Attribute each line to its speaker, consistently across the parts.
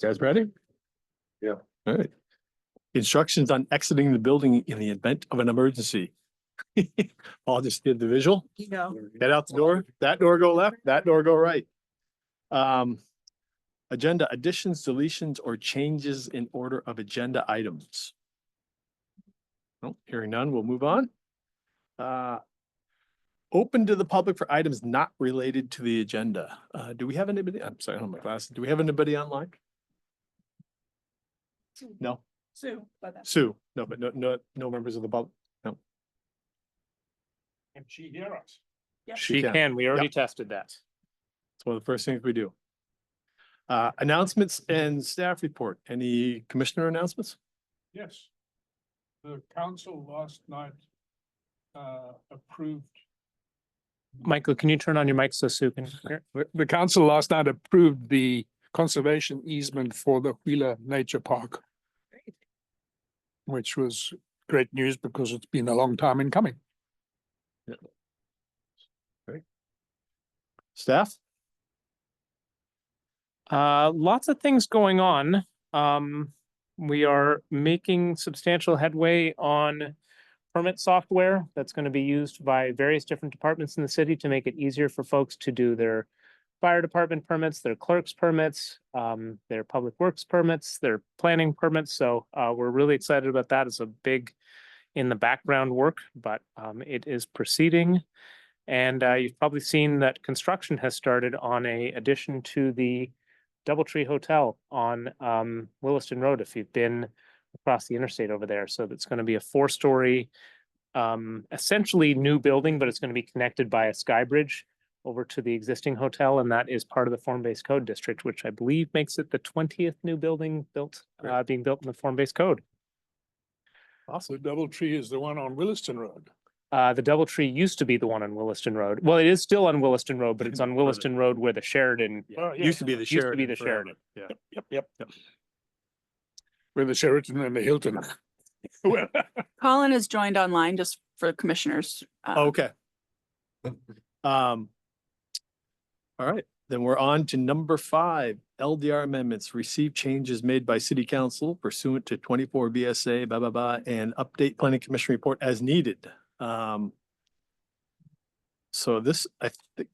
Speaker 1: Guys ready?
Speaker 2: Yeah.
Speaker 1: All right. Instructions on exiting the building in the event of an emergency. Paul just did the visual.
Speaker 3: Yeah.
Speaker 1: Head out the door, that door go left, that door go right. Agenda additions, deletions, or changes in order of agenda items. Oh, hearing none, we'll move on. Open to the public for items not related to the agenda. Do we have anybody? I'm sorry, I don't have my glasses. Do we have anybody online? No,
Speaker 3: Sue, but that's.
Speaker 1: Sue, no, but no members of the public. No.
Speaker 2: Can she hear us?
Speaker 4: She can. We already
Speaker 1: Yep.
Speaker 4: tested that.
Speaker 1: It's one of the first things we do. Announcements and staff report. Any commissioner announcements?
Speaker 2: Yes. The council last night approved.
Speaker 4: Michael, can you turn on your mic so Sue can hear?
Speaker 5: The council last night approved the conservation easement for the Wheeler Nature Park. Which was great news because it's been a long time in coming.
Speaker 1: Staff?
Speaker 4: Lots of things going on. We are making substantial headway on permit software that's going to be used by various different departments in the city to make it easier for folks to do their fire department permits, their clerk's permits, their public works permits, their planning permits. So we're really excited about that. It's a big in the background work, but it is proceeding. And you've probably seen that construction has started on a addition to the DoubleTree Hotel on Williston Road, if you've been across the interstate over there. So that's going to be a 4-story, essentially new building, but it's going to be connected by a sky bridge over to the existing hotel. And that is part of the form-based code district, which I believe makes it the 20th new building built, being built in the form-based code.
Speaker 5: Also, DoubleTree is the one on Williston Road.
Speaker 4: The DoubleTree used to be the one on Williston Road. Well, it is still on Williston Road, but it's on Williston Road where the Sheridan
Speaker 5: Oh, yeah.
Speaker 1: Used to be the
Speaker 4: used to
Speaker 1: Sheridan.
Speaker 4: be the
Speaker 1: forever.
Speaker 4: Sheridan.
Speaker 1: Yeah.
Speaker 5: Yep. Where the Sheraton and the Hilton. Well,
Speaker 3: Colin has joined online just for commissioners.
Speaker 1: Okay. All right, then we're on to number 5, LDR amendments. Receive changes made by city council pursuant to 24 BSA, blah, blah, blah, and update planning commission report as needed. So this, I think,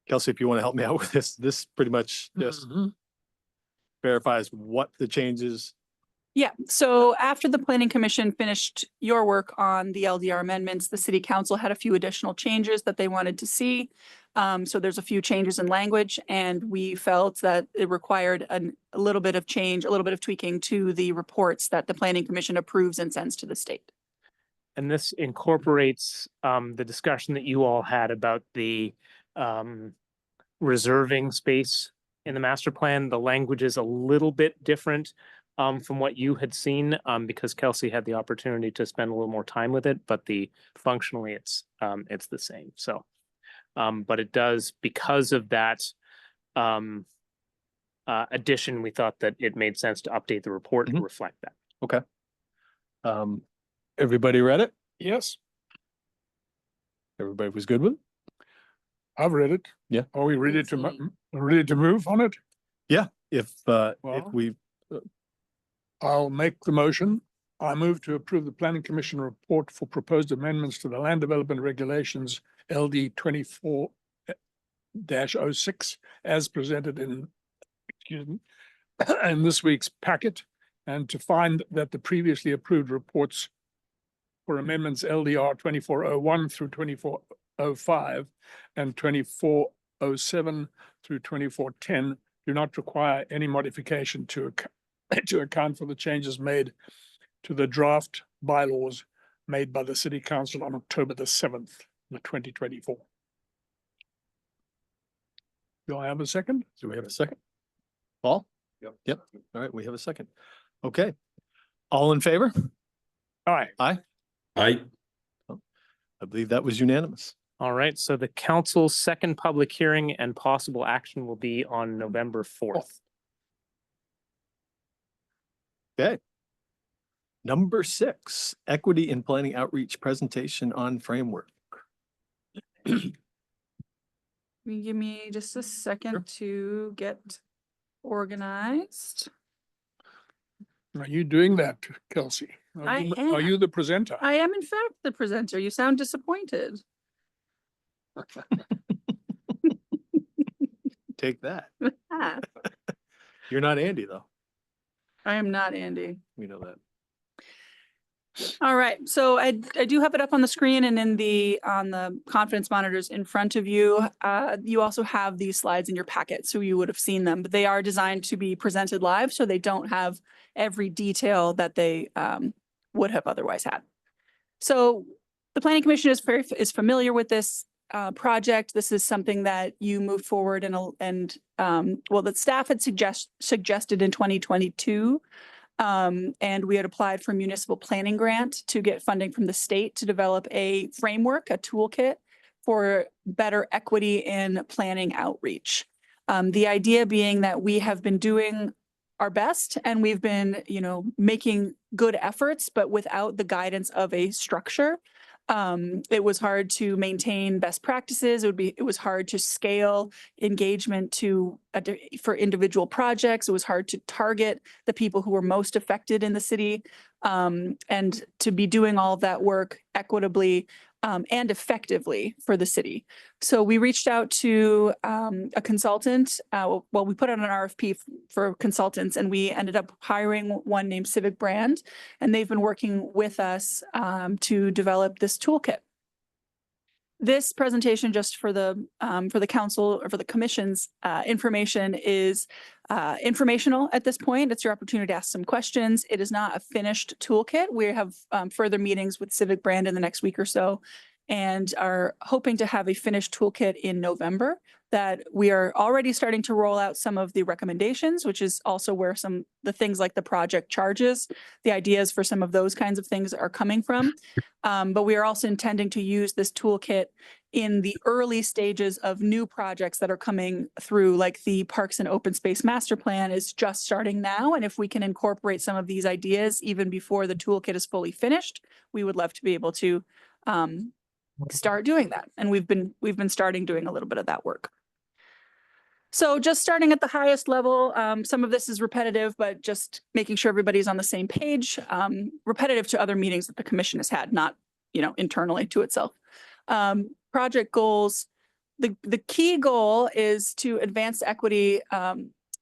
Speaker 1: Kelsey, if you want to help me out with this pretty much just verifies what the changes.
Speaker 3: Yeah, so after the planning commission finished your work on the LDR amendments, the city council had a few additional changes that they wanted to see. So there's a few changes in language, and we felt that it required a little bit of change, a little bit of tweaking to the reports that the planning commission approves and sends to the state.
Speaker 4: And this incorporates the discussion that you all had about the reserving space in the master plan. The language is a little bit different from what you had seen because Kelsey had the opportunity to spend a little more time with it, but functionally it's the same. So, but it does, because of that addition, we thought that it made sense to update the report to reflect that.
Speaker 1: Okay. Everybody read it?
Speaker 5: yes,
Speaker 1: Everybody was good with it?
Speaker 5: I've read it.
Speaker 1: Yeah.
Speaker 5: Are we ready to move on it?
Speaker 1: If
Speaker 5: Well-
Speaker 1: we,
Speaker 5: I'll make the motion. I move to approve the planning commission report for proposed amendments to the land development regulations LD 24-06 as presented in, in this week's packet, and to find that the previously approved reports for amendments LDR 2401 through 2405 and 2407 through 2410 do not require any modification to account for the changes made to the draft bylaws made by the city council on October the 7th, 2024. Do I have a second?
Speaker 1: do we have a second? Paul? Yep. All right, we have a second. Okay. All in favor?
Speaker 5: Aye.
Speaker 1: I believe that was unanimous.
Speaker 4: All right, so the council's second public hearing and possible action will be on November 4th.
Speaker 1: Okay. Number 6, equity in planning outreach presentation on framework.
Speaker 3: Give me just a second to get organized.
Speaker 5: Are you doing that, Kelsey?
Speaker 3: I
Speaker 5: Are you the presenter?
Speaker 3: I am in fact the presenter. You sound disappointed.
Speaker 1: Take that.
Speaker 3: Ah,
Speaker 1: You're not Andy, though.
Speaker 3: I am not Andy.
Speaker 1: We know that.
Speaker 3: All right, so I do have it up on the screen and on the confidence monitors in front of you. You also have these slides in your packet, so you would have seen them, but they are designed to be presented live, so they don't have every detail that they would have otherwise had. So the Planning Commission is familiar with this project. This is something that you moved forward and well, the staff had suggested in 2022. And we had applied for a municipal planning grant to get funding from the state to develop a framework, a toolkit for better equity in planning outreach. The idea being that we have been doing our best and we've been, making good efforts, but without the guidance of a structure. It was hard to maintain best practices. It was hard to scale engagement for individual projects. It was hard to target the people who were most affected in the city, and to be doing all of that work equitably and effectively for the city. So we reached out to a consultant. We put out an RFP for consultants, and we ended up hiring one named Civic Brand, and they've been working with us to develop this toolkit. This presentation, just for the council or for the commission's information, is informational at this point. It's your opportunity to ask some questions. It is not a finished toolkit. We have further meetings with Civic Brand in the next week or so, and are hoping to have a finished toolkit in November that we are already starting to roll out some of the recommendations, which is also where the things like the project charges, the ideas for some of those kinds of things are coming from. But we are also intending to use this toolkit in the early stages of new projects that are coming through, like the Parks and Open Space Master Plan is just starting now. And if we can incorporate some of these ideas even before the toolkit is fully finished, we would love to be able to start doing that. And we've been starting doing a little bit of that work. So just starting at the highest level, some of this is repetitive, but just making sure everybody's on the same page, repetitive to other meetings that the commission has had, not, internally to itself. Project goals. The key goal is to advance equity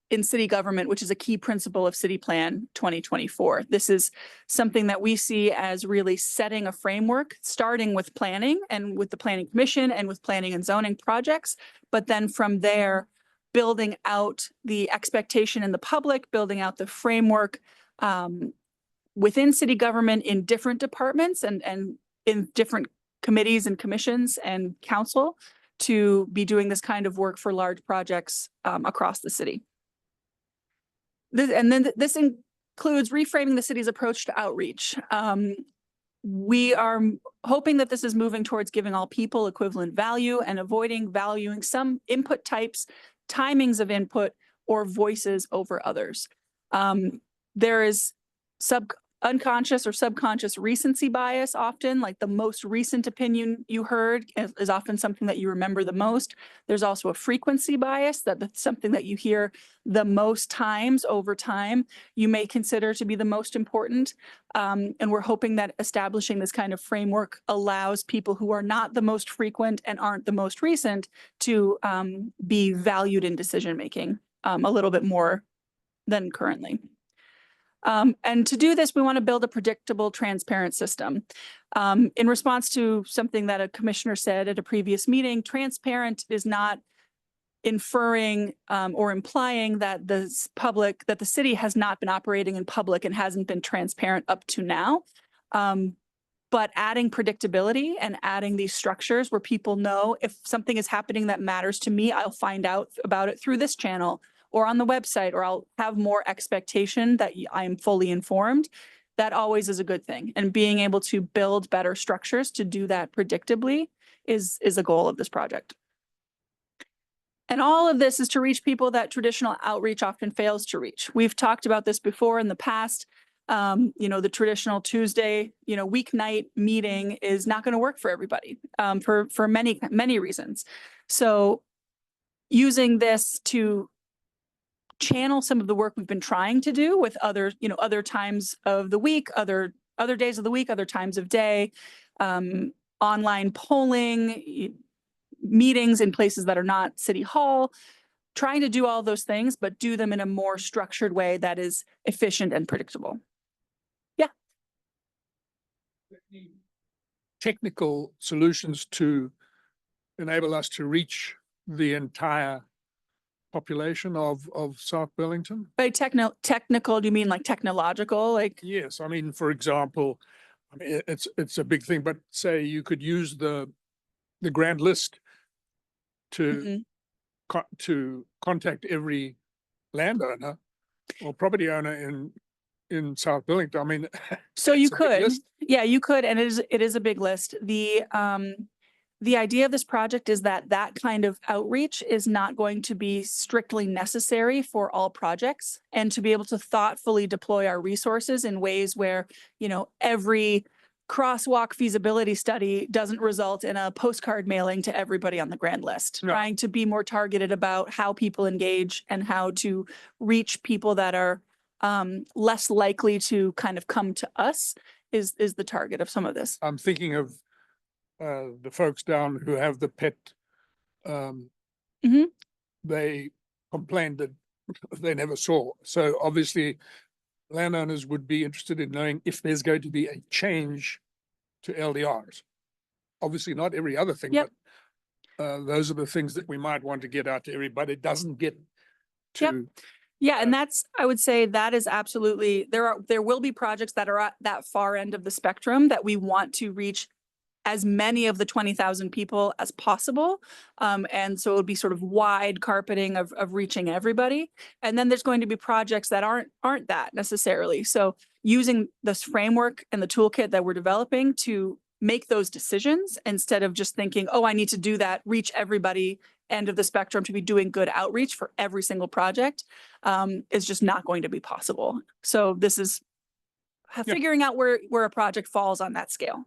Speaker 3: in city government, which is a key principle of City Plan 2024. This is something that we see as really setting a framework, starting with planning and with the Planning Commission and with planning and zoning projects, but then from there, building out the expectation in the public, building out the framework within city government in different departments and in different committees and commissions and council to be doing this kind of work for large projects across the city. This includes reframing the city's approach to outreach. We are hoping that this is moving towards giving all people equivalent value and avoiding valuing some input types, timings of input, or voices over others. There is unconscious or subconscious recency bias often, like the most recent opinion you heard is often something that you remember the most. There's also a frequency bias that's something that you hear the most times over time you may consider to be the most important. And we're hoping that establishing this kind of framework allows people who are not the most frequent and aren't the most recent to be valued in decision-making a little bit more than currently. And to do this, we want to build a predictable, transparent system. In response to something that a commissioner said at a previous meeting, transparent is not inferring or implying that the city has not been operating in public and hasn't been transparent up to now. But adding predictability and adding these structures where people know if something is happening that matters to me, I'll find out about it through this channel or on the website, or I'll have more expectation that I'm fully informed. That always is a good thing. And being able to build better structures to do that predictably is a goal of this project. And all of this is to reach people that traditional outreach often fails to reach. We've talked about this before in the past. The traditional Tuesday, weeknight meeting is not going to work for everybody for many, many reasons. So using this to channel some of the work we've been trying to do with other, other times of the week, other days of the week, other times of day, online polling, meetings in places that are not City Hall, trying to do all those things, but do them in a more structured way that is efficient and predictable.
Speaker 5: Technical solutions to enable us to reach the entire population of South Burlington?
Speaker 3: By technical, do you mean like technological? Like,
Speaker 5: Yes, I mean, for example, I mean, it's a big thing, but say you could use the grand list to
Speaker 3: mhm.
Speaker 5: to contact every landowner or property owner in South Burlington. I mean,
Speaker 3: So you
Speaker 5: it's a big
Speaker 3: could,
Speaker 5: list.
Speaker 3: yeah, you could, and it is a big list. The idea of this project is that that kind of outreach is not going to be strictly necessary for all projects, and to be able to thoughtfully deploy our resources in ways where, every crosswalk feasibility study doesn't result in a postcard mailing to everybody on the grand list.
Speaker 5: No.
Speaker 3: Trying to be more targeted about how people engage and how to reach people that are less likely to kind of come to us is the target of some of this.
Speaker 5: I'm thinking of the folks down who have the pet.
Speaker 3: Mhm.
Speaker 5: They complained that they never saw. So obviously landowners would be interested in knowing if there's going to be a change to LDRs. Obviously not every other thing,
Speaker 3: Yep.
Speaker 5: but those are the things that we might want to get out to everybody. It doesn't get
Speaker 3: Yep.
Speaker 5: to,
Speaker 3: Yeah, and I would say that is absolutely, there will be projects that are at that far end of the spectrum that we want to reach as many of the 20,000 people as possible. And so it would be sort of wide carpeting of reaching everybody. And then there's going to be projects that aren't that necessarily. So using this framework and the toolkit that we're developing to make those decisions instead of just thinking, oh, I need to do that, reach everybody end of the spectrum to be doing good outreach for every single project, is just not going to be possible. So this is figuring out where a project falls on that scale.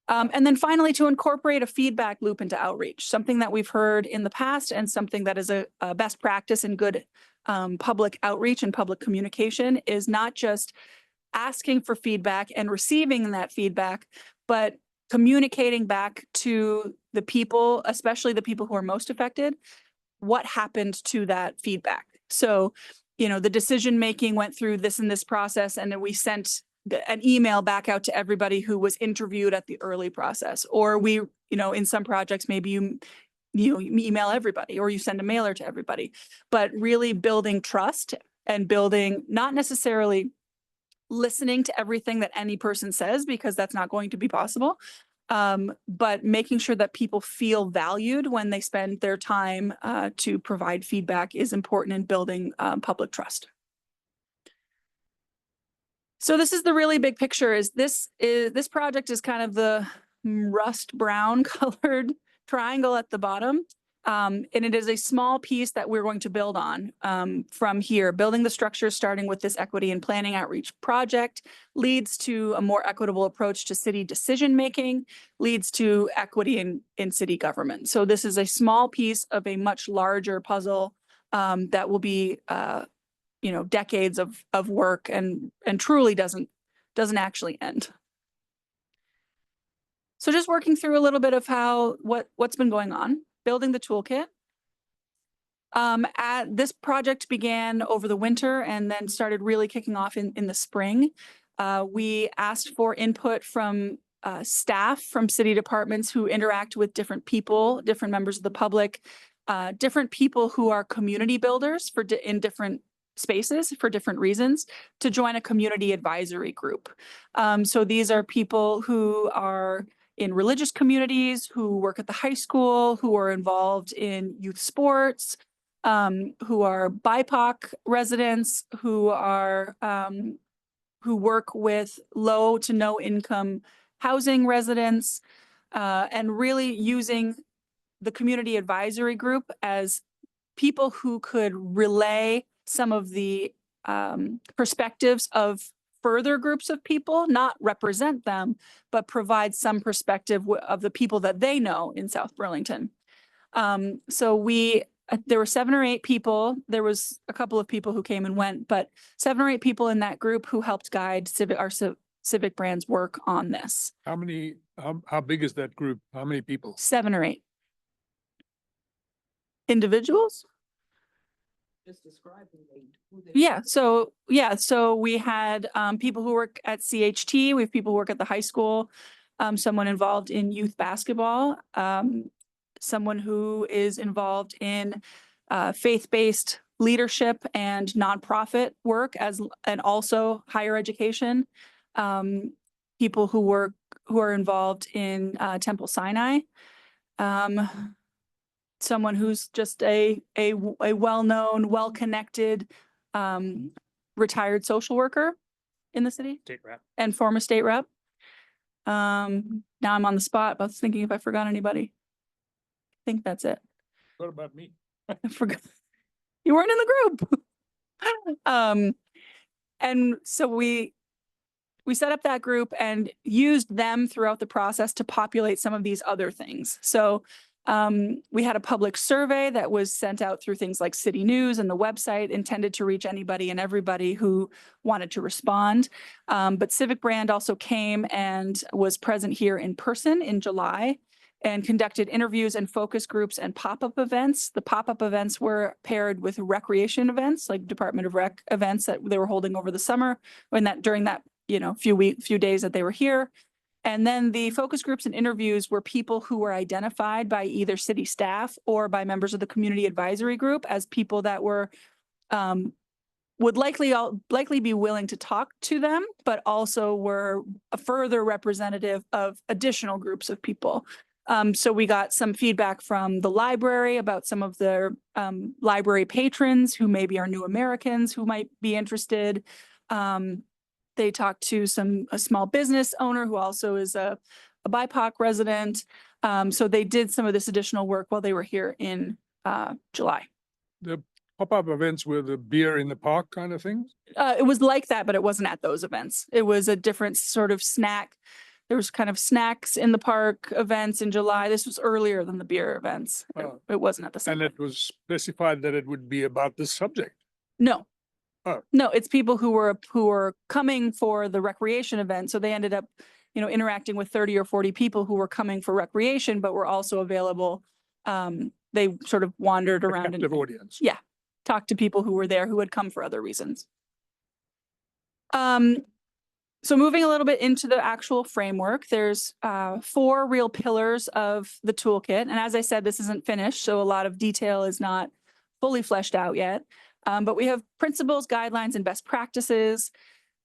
Speaker 3: And then finally, to incorporate a feedback loop into outreach, something that we've heard in the past and something that is a best practice in good public outreach and public communication is not just asking for feedback and receiving that feedback, but communicating back to the people, especially the people who are most affected, what happened to that feedback. So, the decision-making went through this and this process, and then we sent an email back out to everybody who was interviewed at the early process. Or we, in some projects, maybe you email everybody or you send a mailer to everybody, but really building trust and building, not necessarily listening to everything that any person says, because that's not going to be possible. But making sure that people feel valued when they spend their time to provide feedback is important in building public trust. So this is the really big picture. This project is kind of the rust brown colored triangle at the bottom. And it is a small piece that we're going to build on from here. Building the structure, starting with this equity and planning outreach project, leads to a more equitable approach to city decision-making, leads to equity in city government. So this is a small piece of a much larger puzzle that will be decades of work and truly doesn't actually end. So just working through a little bit of what's been going on, building the toolkit. This project began over the winter and then started really kicking off in the spring. We asked for input from staff from city departments who interact with different people, different members of the public, different people who are community builders in different spaces for different reasons, to join a community advisory group. So these are people who are in religious communities, who work at the high school, who are involved in youth sports, who are BIPOC residents, who work with low to no income housing residents, and really using the community advisory group as people who could relay some of the perspectives of further groups of people, not represent them, but provide some perspective of the people that they know in South Burlington. So we there were 7 or 8 people. There was a couple of people who came and went, but 7 or 8 people in that group who helped guide Civic Brand's work on this.
Speaker 5: How many, how big is that group? How many people?
Speaker 3: 7 or 8 individuals.
Speaker 6: Just describe who they.
Speaker 3: Yeah, so we had people who work at CHT, we have people who work at the high school, someone involved in youth basketball, someone who is involved in faith-based leadership and nonprofit work and also higher education. People who are involved in Temple Sinai. Someone who's just a well-known, well-connected, retired social worker in the city
Speaker 4: State rep.
Speaker 3: and former state rep. Now I'm on the spot, but I was thinking if I forgot anybody. I think that's it.
Speaker 5: What about me?
Speaker 3: I forgot. You weren't in the group. And so we set up that group and used them throughout the process to populate some of these other things. So we had a public survey that was sent out through things like City News and the website, intended to reach anybody and everybody who wanted to respond. But Civic Brand also came and was present here in person in July and conducted interviews and focus groups and pop-up events. The pop-up events were paired with recreation events, like Department of Rec events that they were holding over the summer, during that few days that they were here. And then the focus groups and interviews were people who were identified by either city staff or by members of the community advisory group as people that were would likely be willing to talk to them, but also were a further representative of additional groups of people. So we got some feedback from the library about some of their library patrons who maybe are new Americans who might be interested. They talked to a small business owner who also is a BIPOC resident. So they did some of this additional work while they were here in July.
Speaker 5: The pop-up events were the beer in the park kind of things?
Speaker 3: It was like that, but it wasn't at those events. It was a different sort of snack. There was kind of snacks in the park events in July. This was earlier than the beer events. It wasn't at the same.
Speaker 5: And it was specified that it would be about this subject.
Speaker 3: No.
Speaker 5: Oh.
Speaker 3: No, it's people who were coming for the recreation event. So they ended up, interacting with 30 or 40 people who were coming for recreation, but were also available. They sort of wandered around and
Speaker 5: Captive audience.
Speaker 3: Yeah. Talked to people who were there who had come for other reasons. So moving a little bit into the actual framework, there's 4 real pillars of the toolkit. And as I said, this isn't finished, so a lot of detail is not fully fleshed out yet. But we have principles, guidelines, and best practices.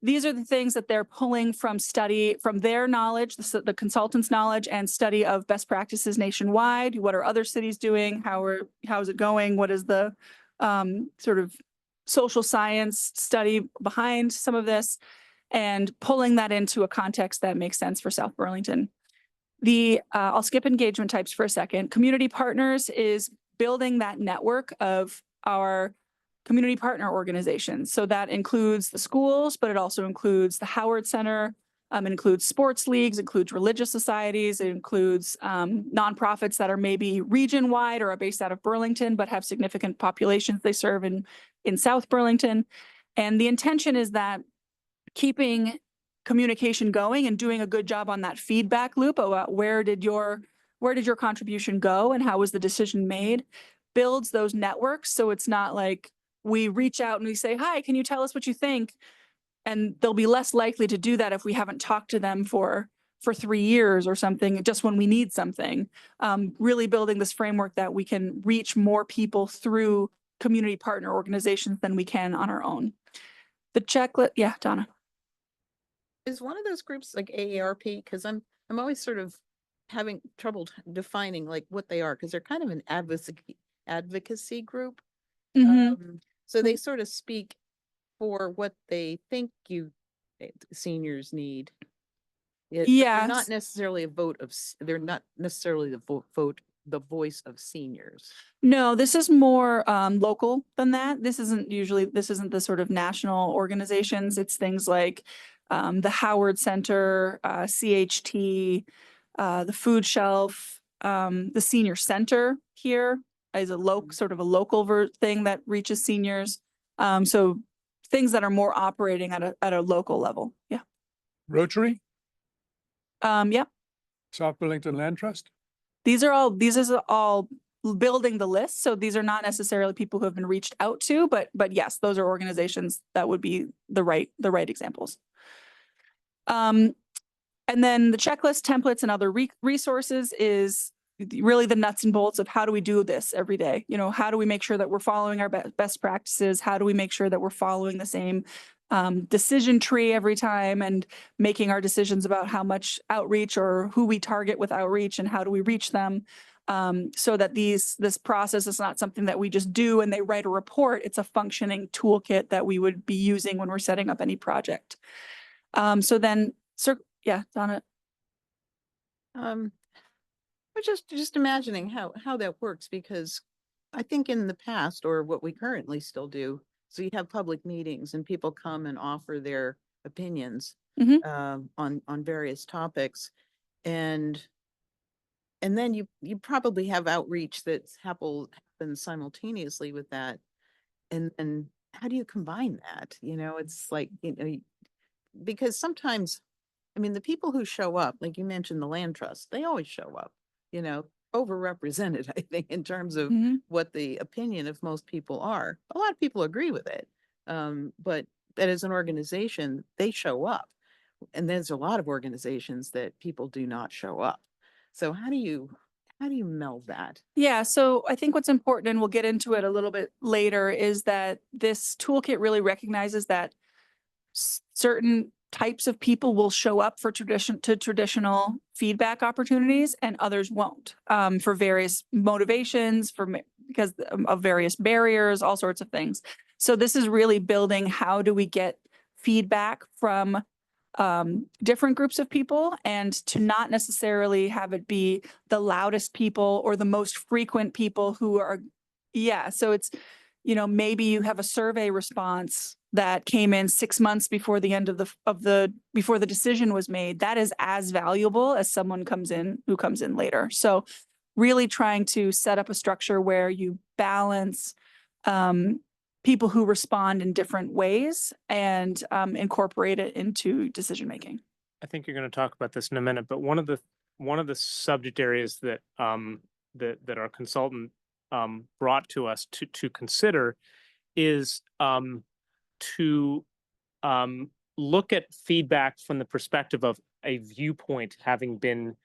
Speaker 3: These are the things that they're pulling from their knowledge, the consultant's knowledge and study of best practices nationwide. What are other cities doing? How is it going? What is the sort of social science study behind some of this? And pulling that into a context that makes sense for South Burlington. I'll skip engagement types for a second. Community partners is building that network of our community partner organizations. So that includes the schools, but it also includes the Howard Center, it includes sports leagues, includes religious societies, it includes nonprofits that are maybe region-wide or are based out of Burlington, but have significant populations they serve in South Burlington. And the intention is that keeping communication going and doing a good job on that feedback loop about where did your contribution go and how was the decision made, builds those networks. So it's not like we reach out and we say, hi, can you tell us what you think? And they'll be less likely to do that if we haven't talked to them for 3 years or something, just when we need something. Really building this framework that we can reach more people through community partner organizations than we can on our own. The checklist, yeah, Donna.
Speaker 6: Is one of those groups like AARP? Because I'm always sort of having trouble defining like what they are, because they're kind of an advocacy group. So they sort of speak for what they think seniors need. They're not necessarily they're not necessarily the voice of seniors.
Speaker 3: No, this is more local than that. This isn't the sort of national organizations. It's things like the Howard Center, CHT, the Food Shelf, the Senior Center here, is a sort of a local thing that reaches seniors. So things that are more operating at a local level. Yeah.
Speaker 5: Rotary,
Speaker 3: Yeah.
Speaker 5: South Burlington Land Trust.
Speaker 3: These are all building the list. So these are not necessarily people who have been reached out to, but yes, those are organizations that would be the right examples. And then the checklist, templates, and other resources is really the nuts and bolts of how do we do this every day? You know, how do we make sure that we're following our best practices? How do we make sure that we're following the same decision tree every time and making our decisions about how much outreach or who we target with outreach and how do we reach them? So that this process is not something that we just do and they write a report. It's a functioning toolkit that we would be using when we're setting up any project. So then, yeah, Donna.
Speaker 6: We're just imagining how that works, because I think in the past, or what we currently still do, so you have public meetings and people come and offer their opinions
Speaker 3: Mhm.
Speaker 6: On various topics. And then you probably have outreach that's happens simultaneously with that. And how do you combine that? You know, it's like, you know, because sometimes, I mean, the people who show up, like you mentioned, the land trust, they always show up, you know, overrepresented, I think, in terms of
Speaker 3: Mhm.
Speaker 6: what the opinion of most people are. A lot of people agree with it. But that as an organization, they show up. And there's a lot of organizations that people do not show up. So how do you meld that?
Speaker 3: Yeah, so I think what's important, and we'll get into it a little bit later, is that this toolkit really recognizes that certain types of people will show up for traditional feedback opportunities and others won't, for various motivations, because of various barriers, all sorts of things. So this is really building how do we get feedback from different groups of people, and to not necessarily have it be the loudest people or the most frequent people who are, yeah. So it's, you know, maybe you have a survey response that came in 6 months before the end before the decision was made. That is as valuable as someone who comes in later. So really trying to set up a structure where you balance people who respond in different ways and incorporate it into decision making.
Speaker 4: I think you're going to talk about this in a minute, but one of the subject areas that that our consultant brought to us to consider is to look at feedback from the perspective of a viewpoint having been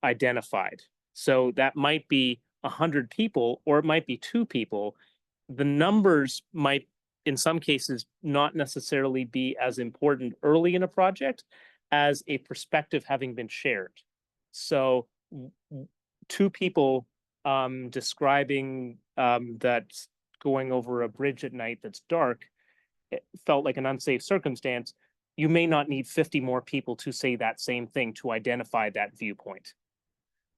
Speaker 4: identified. So that might be 100 people, or it might be 2 people. The numbers might, in some cases, not necessarily be as important early in a project as a perspective having been shared. So 2 people describing that going over a bridge at night that's dark, it felt like an unsafe circumstance. You may not need 50 more people to say that same thing to identify that viewpoint.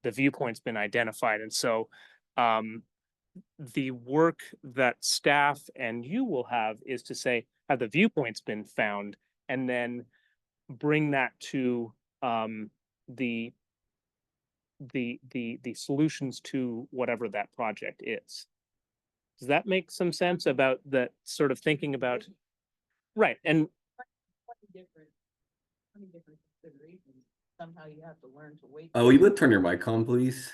Speaker 4: The viewpoint's been identified. And so the work that staff and you will have is to say, have the viewpoints been found, and then bring that to the solutions to whatever that project is. Does that make some sense about that sort of thinking about? Right. And
Speaker 6: 20 different considerations. Somehow you have to learn to wait.
Speaker 7: Oh, you would turn your mic on, please.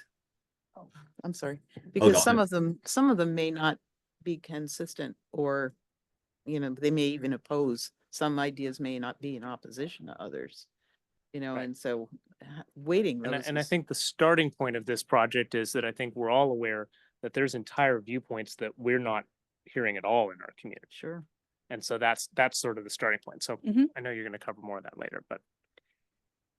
Speaker 6: Oh, I'm sorry,
Speaker 7: go
Speaker 6: because some
Speaker 7: ahead.
Speaker 6: of them may not be consistent, or, you know, they may even oppose. Some ideas may not be in opposition to others, you know,
Speaker 4: Right.
Speaker 6: and so waiting
Speaker 4: And
Speaker 6: those.
Speaker 4: I think the starting point of this project is that I think we're all aware that there's entire viewpoints that we're not hearing at all in our community.
Speaker 6: Sure.
Speaker 4: And so that's sort of the starting point. So
Speaker 3: Mhm.
Speaker 4: I know you're going to cover more of that later, but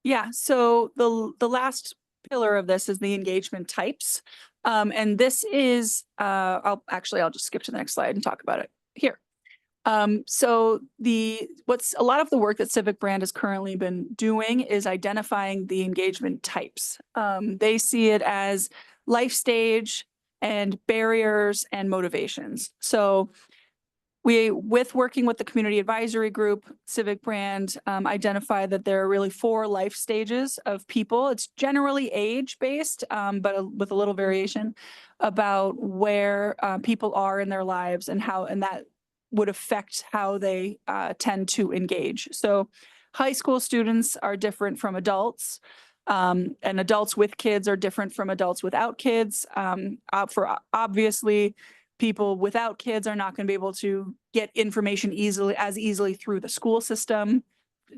Speaker 3: Yeah, so the last pillar of this is the engagement types. And this is, I'll just skip to the next slide and talk about it here. So what's a lot of the work that Civic Brand has currently been doing is identifying the engagement types. They see it as life stage and barriers and motivations. So We, with working with the community advisory group, Civic Brand, identified that there are really 4 life stages of people. It's generally age-based, with a little variation about where people are in their lives and how, and that would affect how they tend to engage. So high school students are different from adults. And adults with kids are different from adults without kids. For obviously, people without kids are not going to be able to get information as easily through the school system,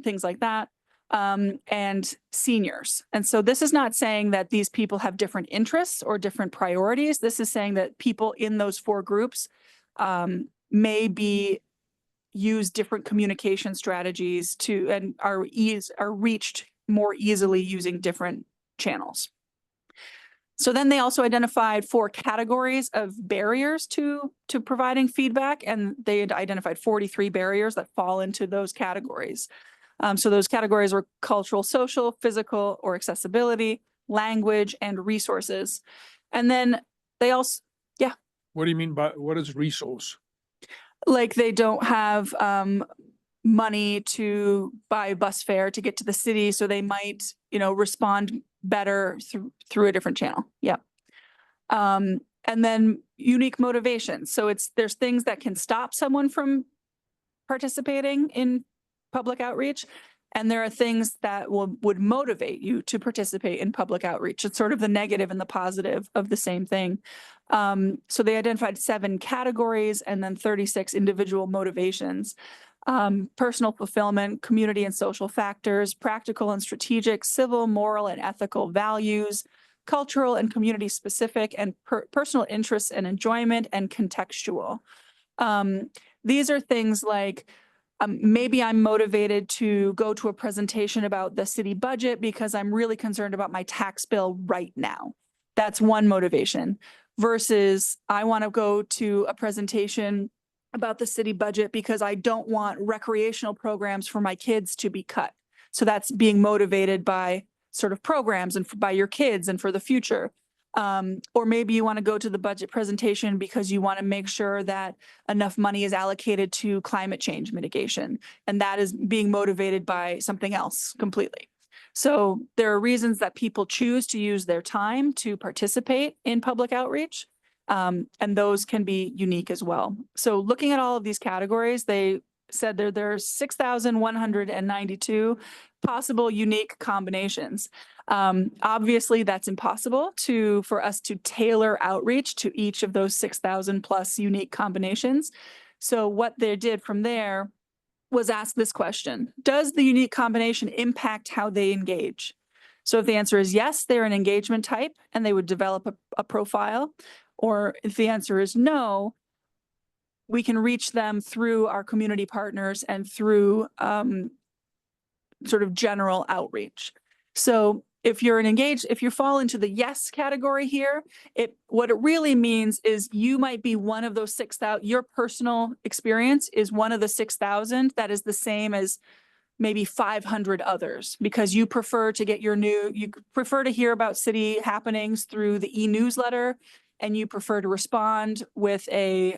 Speaker 3: things like that. And seniors. And so this is not saying that these people have different interests or different priorities. This is saying that people in those 4 groups may use different communication strategies to, and are reached more easily using different channels. So then they also identified 4 categories of barriers to providing feedback, and they had identified 43 barriers that fall into those categories. So those categories were cultural, social, physical, or accessibility, language, and resources. And then they also,
Speaker 5: What do you mean by, what is resource?
Speaker 3: like they don't have money to buy bus fare to get to the city, so they might, respond better through a different channel. Yeah. And then unique motivations. So there's things that can stop someone from participating in public outreach, and there are things that would motivate you to participate in public outreach. It's sort of the negative and the positive of the same thing. So they identified 7 categories and then 36 individual motivations. Personal fulfillment, community and social factors, practical and strategic, civil, moral, and ethical values, cultural and community specific, and personal interests and enjoyment, and contextual. These are things like, maybe I'm motivated to go to a presentation about the city budget because I'm really concerned about my tax bill right now. That's one motivation. Versus I want to go to a presentation about the city budget because I don't want recreational programs for my kids to be cut. So that's being motivated by sort of programs and by your kids and for the future. Or maybe you want to go to the budget presentation because you want to make sure that enough money is allocated to climate change mitigation. And that is being motivated by something else completely. So there are reasons that people choose to use their time to participate in public outreach. And those can be unique as well. So looking at all of these categories, they said there's 6,192 possible unique combinations. Obviously, that's impossible for us to tailor outreach to each of those 6,000 plus unique combinations. So what they did from there was ask this question: does the unique combination impact how they engage? So if the answer is yes, they're an engagement type and they would develop a profile. Or if the answer is no, we can reach them through our community partners and through sort of general outreach. So if you fall into the yes category here, what it really means is you might be one of those 6,000, your personal experience is one of the 6,000 that is the same as maybe 500 others, because you prefer to hear about city happenings through the e-newsletter, and you prefer to respond with a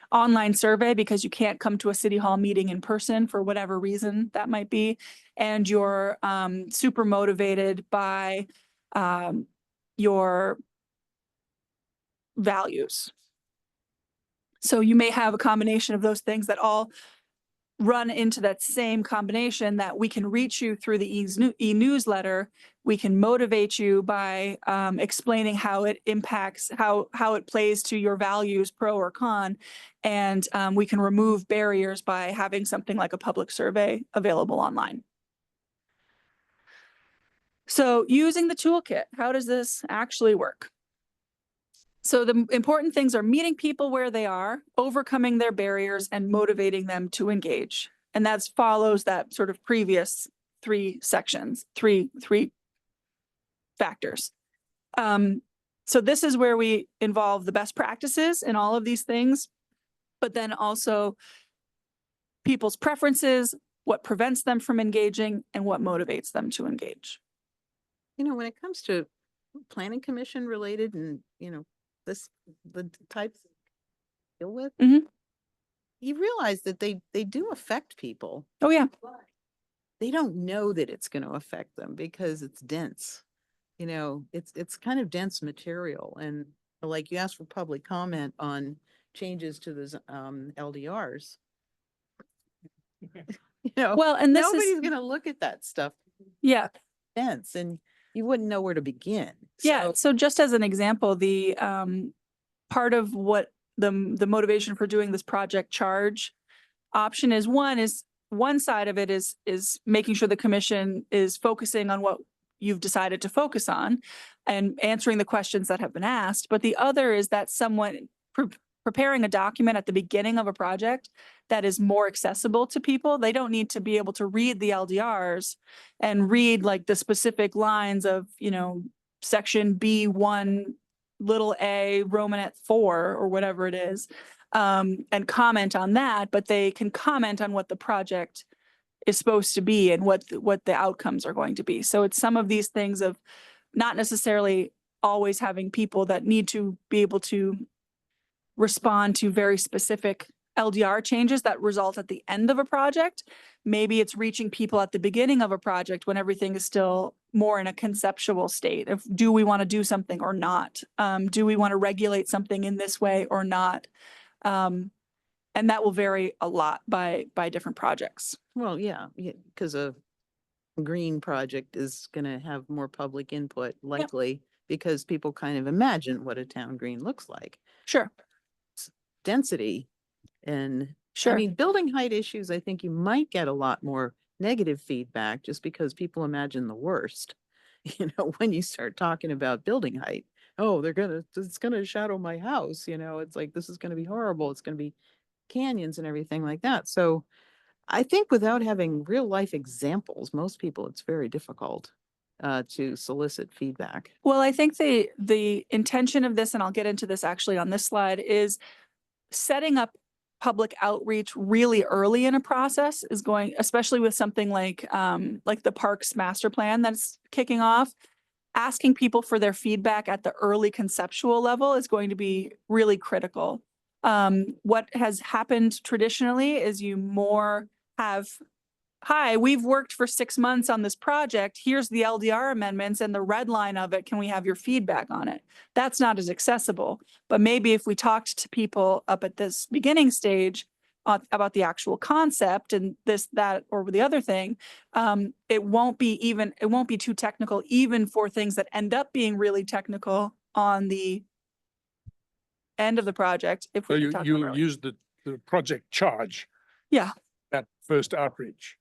Speaker 3: online survey because you can't come to a city hall meeting in person for whatever reason that might be. And you're super motivated by your values. So you may have a combination of those things that all run into that same combination, that we can reach you through the e-newsletter. We can motivate you by explaining how it impacts, how it plays to your values, pro or con. And we can remove barriers by having something like a public survey available online. So using the toolkit, how does this actually work? So the important things are meeting people where they are, overcoming their barriers, and motivating them to engage. And that follows that sort of previous 3 sections, three factors. So this is where we involve the best practices in all of these things, but then also people's preferences, what prevents them from engaging, and what motivates them to engage.
Speaker 6: When it comes to planning commission related and, the types to deal with.
Speaker 3: Mhm.
Speaker 6: you realize that they do affect people.
Speaker 3: Oh, yeah.
Speaker 6: They don't know that it's going to affect them because it's dense. You know, it's kind of dense material, and like you asked for public comment on changes to the LDRs. You know,
Speaker 3: Well, and this
Speaker 6: nobody's
Speaker 3: is,
Speaker 6: going to look at that stuff
Speaker 3: yeah.
Speaker 6: dense, and you wouldn't know where to begin.
Speaker 3: Yeah,
Speaker 6: So,
Speaker 3: so just as an example, the part of what the motivation for doing this project charge option is one side of it is making sure the commission is focusing on what you've decided to focus on and answering the questions that have been asked. But the other is that someone preparing a document at the beginning of a project that is more accessible to people. They don't need to be able to read the LDRs and read like the specific lines of, you know, section B1 little a Romanet 4 or whatever it is, and comment on that, but they can comment on what the project is supposed to be and what the outcomes are going to be. So it's some of these things of not necessarily always having people that need to be able to respond to very specific LDR changes that result at the end of a project. Maybe it's reaching people at the beginning of a project when everything is still more in a conceptual state of, do we want to do something or not? Do we want to regulate something in this way or not? And that will vary a lot by different projects.
Speaker 6: well, yeah, because a green project is going to have more public input likely because people kind of imagine what a town green looks like.
Speaker 3: Sure,
Speaker 6: Density and I
Speaker 3: sure.
Speaker 6: mean, building height issues, I think you might get a lot more negative feedback just because people imagine the worst. You know, when you start talking about building height, oh, it's gonna shadow my house, you know, it's like, this is gonna be horrible. It's gonna be canyons and everything like that. So I think without having real life examples, most people, it's very difficult to solicit feedback.
Speaker 3: Well, I think the intention of this, and I'll get into this actually on this slide, is setting up public outreach really early in a process is going, especially with something like the parks master plan that's kicking off. Asking people for their feedback at the early conceptual level is going to be really critical. What has happened traditionally is you more have, hi, we've worked for 6 months on this project. Here's the LDR amendments and the red line of it. Can we have your feedback on it? That's not as accessible. But maybe if we talked to people up at this beginning stage about the actual concept and this, that, or the other thing, it won't be too technical, even for things that end up being really technical on the end of the project. If
Speaker 5: So
Speaker 3: we
Speaker 5: you,
Speaker 3: talk
Speaker 5: you
Speaker 3: about early.
Speaker 5: use the project charge.
Speaker 3: Yeah.
Speaker 5: That first outreach.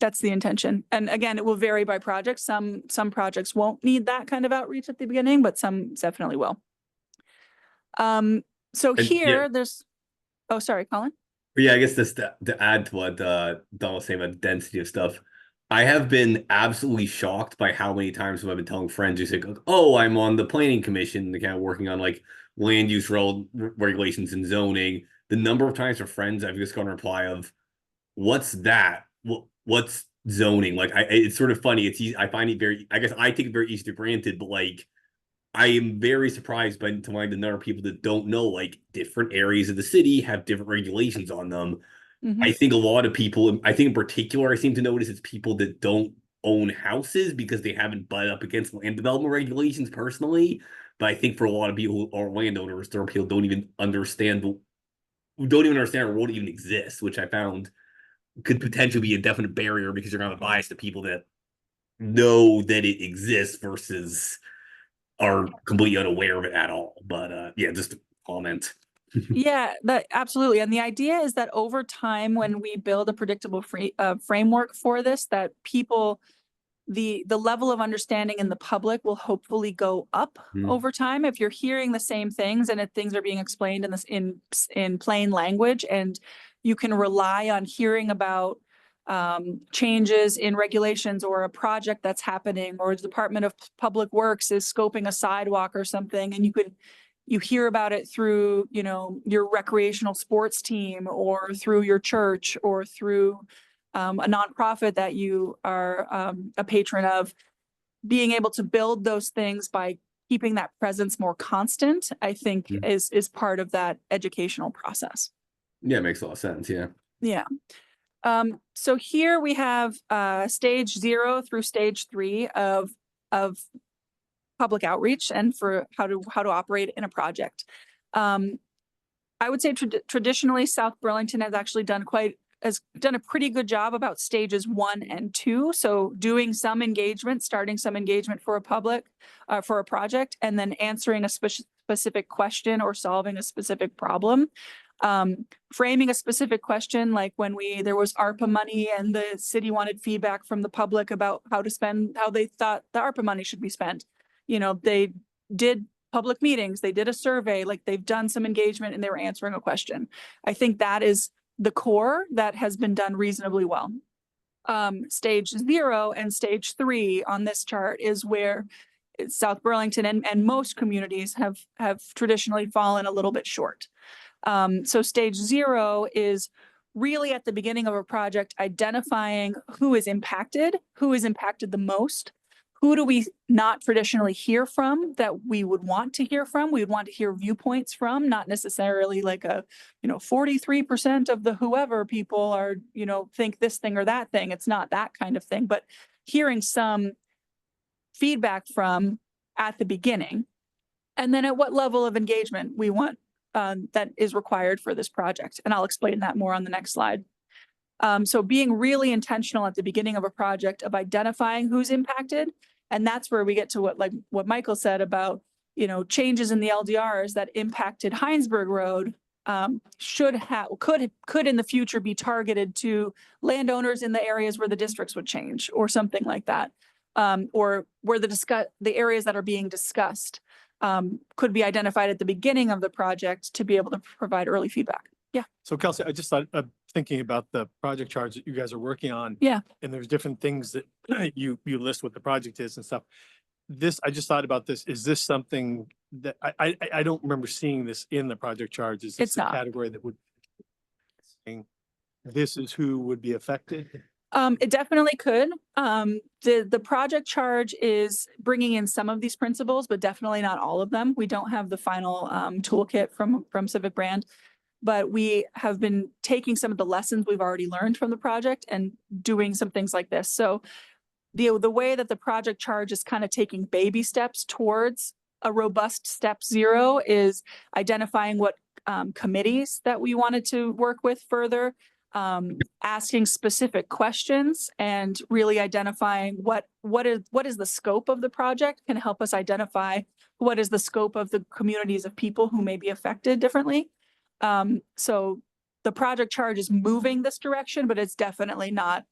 Speaker 3: That's the intention. And again, it will vary by project. Some projects won't need that kind of outreach at the beginning, but some definitely will. So
Speaker 7: And,
Speaker 3: here there's, oh, sorry, Colin.
Speaker 7: But yeah, I guess this to add to what Don was saying about the density of stuff. I have been absolutely shocked by how many times I've been telling friends who say, "Oh, I'm on the planning commission, kind of working on like land use regulations and zoning." The number of times for friends I've just gotten a reply of, "What's that? What's zoning?" Like, it's sort of funny. It's easy. I find it very. I guess I take it very easy to granted, but like, I am very surprised by to find the number of people that don't know like different areas of the city have different regulations on them.
Speaker 3: Mhm.
Speaker 7: I think a lot of people, I think in particular, I seem to notice it's people that don't own houses because they haven't butted up against land development regulations personally. But I think for a lot of people who are landowners, there are people who don't even understand or won't even exist, which I found could potentially be a definite barrier because you're going to have a bias to people that know that it exists versus are completely unaware of it at all. But yeah, just a comment.
Speaker 3: Yeah, that absolutely. And the idea is that over time, when we build a predictable framework for this, that people, the level of understanding in the public will hopefully go up over time. If you're hearing the same things and if things are being explained in this in plain language, and you can rely on hearing about changes in regulations or a project that's happening, or the Department of Public Works is scoping a sidewalk or something, and you hear about it through, you know, your recreational sports team or through your church or through a nonprofit that you are a patron of. Being able to build those things by keeping that presence more constant, I think is part of that educational process.
Speaker 7: Yeah, it makes a lot of sense. Yeah.
Speaker 3: Yeah. So here we have stage 0 through stage 3 of public outreach and for how to operate in a project. I would say traditionally South Burlington has actually done a pretty good job about stages 1 and 2. So doing some engagement, starting some engagement for a project, and then answering a specific question or solving a specific problem. Framing a specific question, like when there was ARPA money and the city wanted feedback from the public about how they thought the ARPA money should be spent. They did public meetings, they did a survey, like they've done some engagement and they were answering a question. I think that is the core that has been done reasonably well. Stage 0 and stage 3 on this chart is where South Burlington and most communities have traditionally fallen a little bit short. So stage 0 is really at the beginning of a project, identifying who is impacted the most. Who do we not traditionally hear from that we would want to hear from? We would want to hear viewpoints from, not necessarily like 43% of the whoever people are, think this thing or that thing. It's not that kind of thing, but hearing some feedback from at the beginning. And then at what level of engagement we want that is required for this project. And I'll explain that more on the next slide. So being really intentional at the beginning of a project of identifying who's impacted. And that's where we get to what Michael said about, changes in the LDRs that impacted Heinsberg Road could in the future be targeted to landowners in the areas where the districts would change or something like that. Or where the areas that are being discussed could be identified at the beginning of the project to be able to provide early feedback. Yeah.
Speaker 1: So Kelsey, I just thought, thinking about the project charts that you guys are working on.
Speaker 3: Yeah.
Speaker 1: And there's different things that you list what the project is and stuff. I just thought about this. Is this something that I don't remember seeing this in the project charts? Is this
Speaker 3: It's
Speaker 1: a
Speaker 3: not.
Speaker 1: category that would saying this is who would be affected?
Speaker 3: It definitely could. The project charge is bringing in some of these principles, but definitely not all of them. We don't have the final toolkit from Civic Brand, but we have been taking some of the lessons we've already learned from the project and doing some things like this. So the way that the project charge is kind of taking baby steps towards a robust step 0 is identifying what committees that we wanted to work with further, asking specific questions and really identifying what is the scope of the project can help us identify what is the scope of the communities of people who may be affected differently. So the project charge is moving this direction, but it's definitely not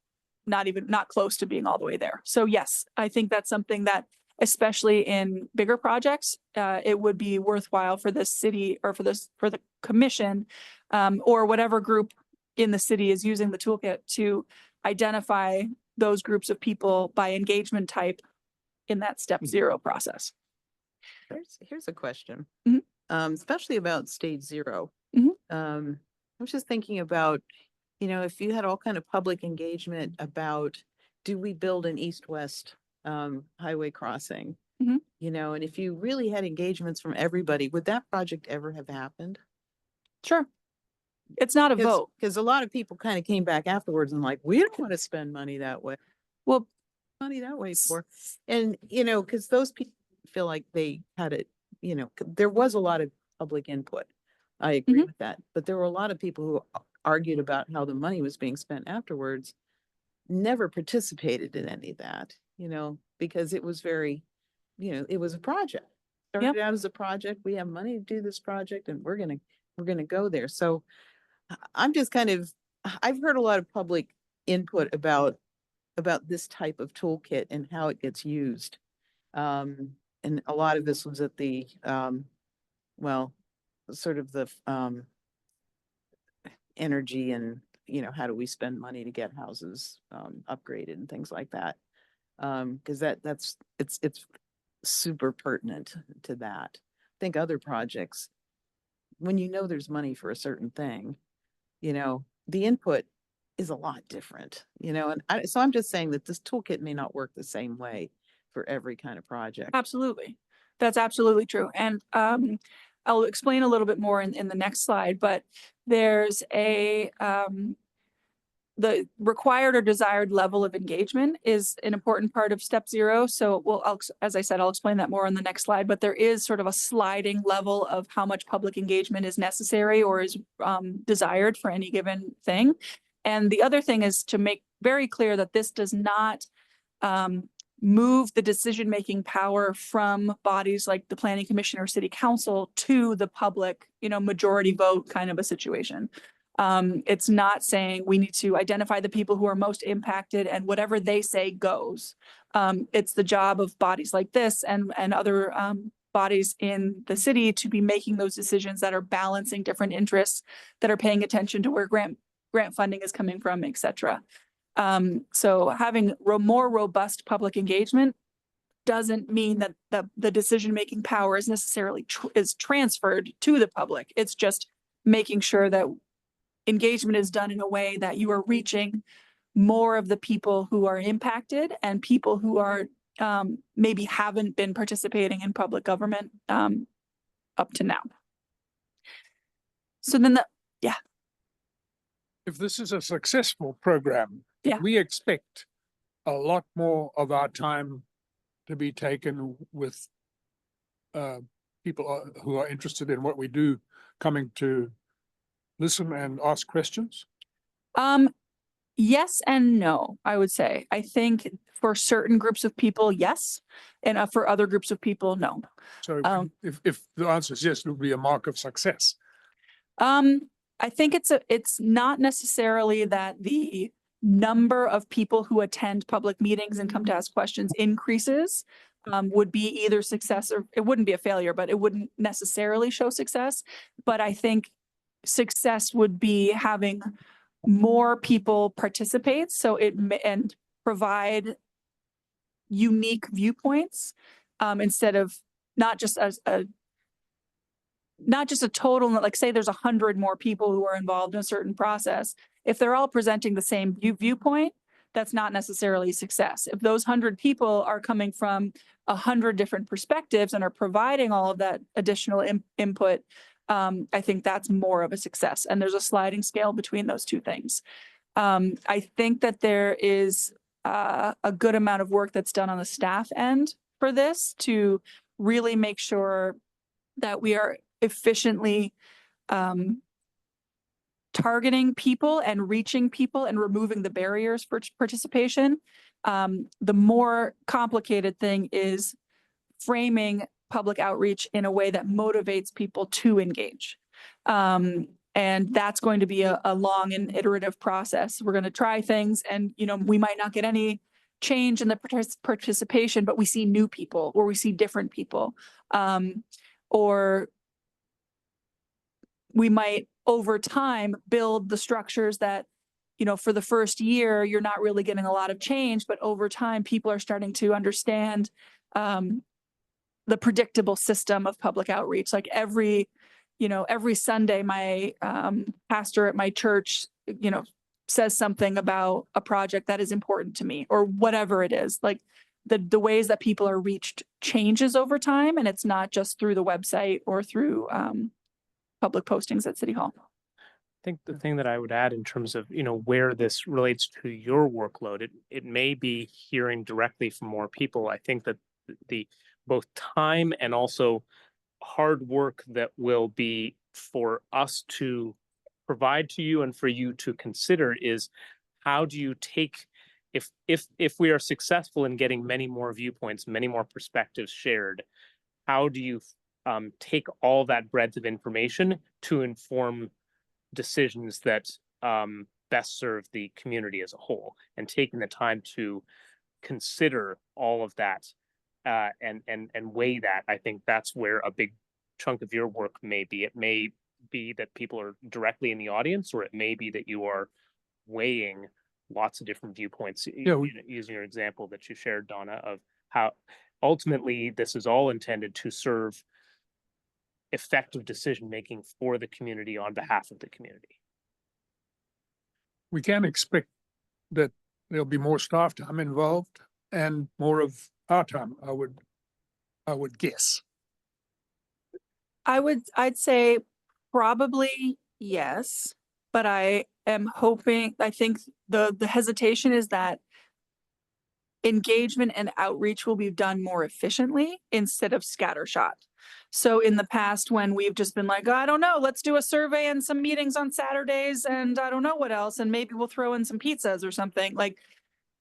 Speaker 3: close to being all the way there. So yes, I think that's something that, especially in bigger projects, it would be worthwhile for the city or for the commission, or whatever group in the city is using the toolkit to identify those groups of people by engagement type in that step 0 process.
Speaker 6: Here's a question,
Speaker 3: Mhm.
Speaker 6: Especially about stage 0.
Speaker 3: Mhm.
Speaker 6: I was just thinking about, if you had all kind of public engagement about, do we build an east-west highway crossing?
Speaker 3: Mhm.
Speaker 6: And if you really had engagements from everybody, would that project ever have happened?
Speaker 3: Sure. It's not a vote.
Speaker 6: Because a lot of people kind of came back afterwards and like, we don't want to spend money that way.
Speaker 3: Well,
Speaker 6: Money that way for, and because those people feel like they had it, there was a lot of public input. I agree
Speaker 3: Mhm.
Speaker 6: with that, but there were a lot of people who argued about how the money was being spent afterwards, never participated in any of that, because it was very, it was a project. Started out as a project. We have money to do this project and we're gonna go there. So I'm just I've heard a lot of public input about this type of toolkit and how it gets used. And a lot of this was at the, sort of the energy and, how do we spend money to get houses upgraded and things like that. Because it's super pertinent to that. I think other projects, when there's money for a certain thing, the input is a lot different, and so I'm just saying that this toolkit may not work the same way for every kind of project.
Speaker 3: absolutely. That's absolutely true. And I'll explain a little bit more in the next slide, but there's the required or desired level of engagement is an important part of step 0. So as I said, I'll explain that more on the next slide, but there is sort of a sliding level of how much public engagement is necessary or is desired for any given thing. And the other thing is to make very clear that this does not move the decision-making power from bodies like the Planning Commission or City Council to the public, majority vote kind of a situation. It's not saying we need to identify the people who are most impacted and whatever they say goes. It's the job of bodies like this and other bodies in the city to be making those decisions that are balancing different interests, that are paying attention to where grant funding is coming from, et cetera. So having more robust public engagement doesn't mean that the decision-making power is necessarily is transferred to the public. It's just making sure that engagement is done in a way that you are reaching more of the people who are impacted and people who are maybe haven't been participating in public government up to now. So then
Speaker 5: If this is a successful program,
Speaker 3: Yeah.
Speaker 5: we expect a lot more of our time to be taken with people who are interested in what we do, coming to listen and ask questions.
Speaker 3: Yes and no, I would say. I think for certain groups of people, yes, and for other groups of people, no.
Speaker 5: So
Speaker 3: Um,
Speaker 5: if the answer is yes, it will be a mark of success.
Speaker 3: I think it's not necessarily that the number of people who attend public meetings and come to ask questions increases. Would be either success or it wouldn't be a failure, but it wouldn't necessarily show success. But I think success would be having more people participate, so and provide unique viewpoints instead of not just a total, like say there's 100 more people who are involved in a certain process. If they're all presenting the same viewpoint, that's not necessarily success. If those 100 people are coming from 100 different perspectives and are providing all of that additional input, I think that's more of a success. And there's a sliding scale between those two things. I think that there is a good amount of work that's done on the staff end for this to really make sure that we are efficiently targeting people and reaching people and removing the barriers for participation. The more complicated thing is framing public outreach in a way that motivates people to engage. And that's going to be a long and iterative process. We're going to try things and, we might not get any change in the participation, but we see new people or we see different people. Or we might over time build the structures that, for the first year, you're not really getting a lot of change, but over time, people are starting to understand the predictable system of public outreach. Like every Sunday, my pastor at my church, says something about a project that is important to me or whatever it is. Like the ways that people are reached changes over time, and it's not just through the website or through public postings at City Hall.
Speaker 4: I think the thing that I would add in terms of, where this relates to your workload, it may be hearing directly from more people. I think that the both time and also hard work that will be for us to provide to you and for you to consider is how do you take, if we are successful in getting many more viewpoints, many more perspectives shared, how do you take all that breadth of information to inform decisions that best serve the community as a whole, and taking the time to consider all of that and weigh that. I think that's where a big chunk of your work may be. It may be that people are directly in the audience, or it may be that you are weighing lots of different viewpoints. Using your example that you shared, Donna, of how ultimately this is all intended to serve effective decision-making for the community on behalf of the community.
Speaker 5: We can expect that there'll be more staff time involved and more of our time, I would guess.
Speaker 3: I'd say probably yes, but I am hoping, I think the hesitation is that engagement and outreach will be done more efficiently instead of scattershot. So in the past, when we've just been like, I don't know, let's do a survey and some meetings on Saturdays and I don't know what else, and maybe we'll throw in some pizzas or something, like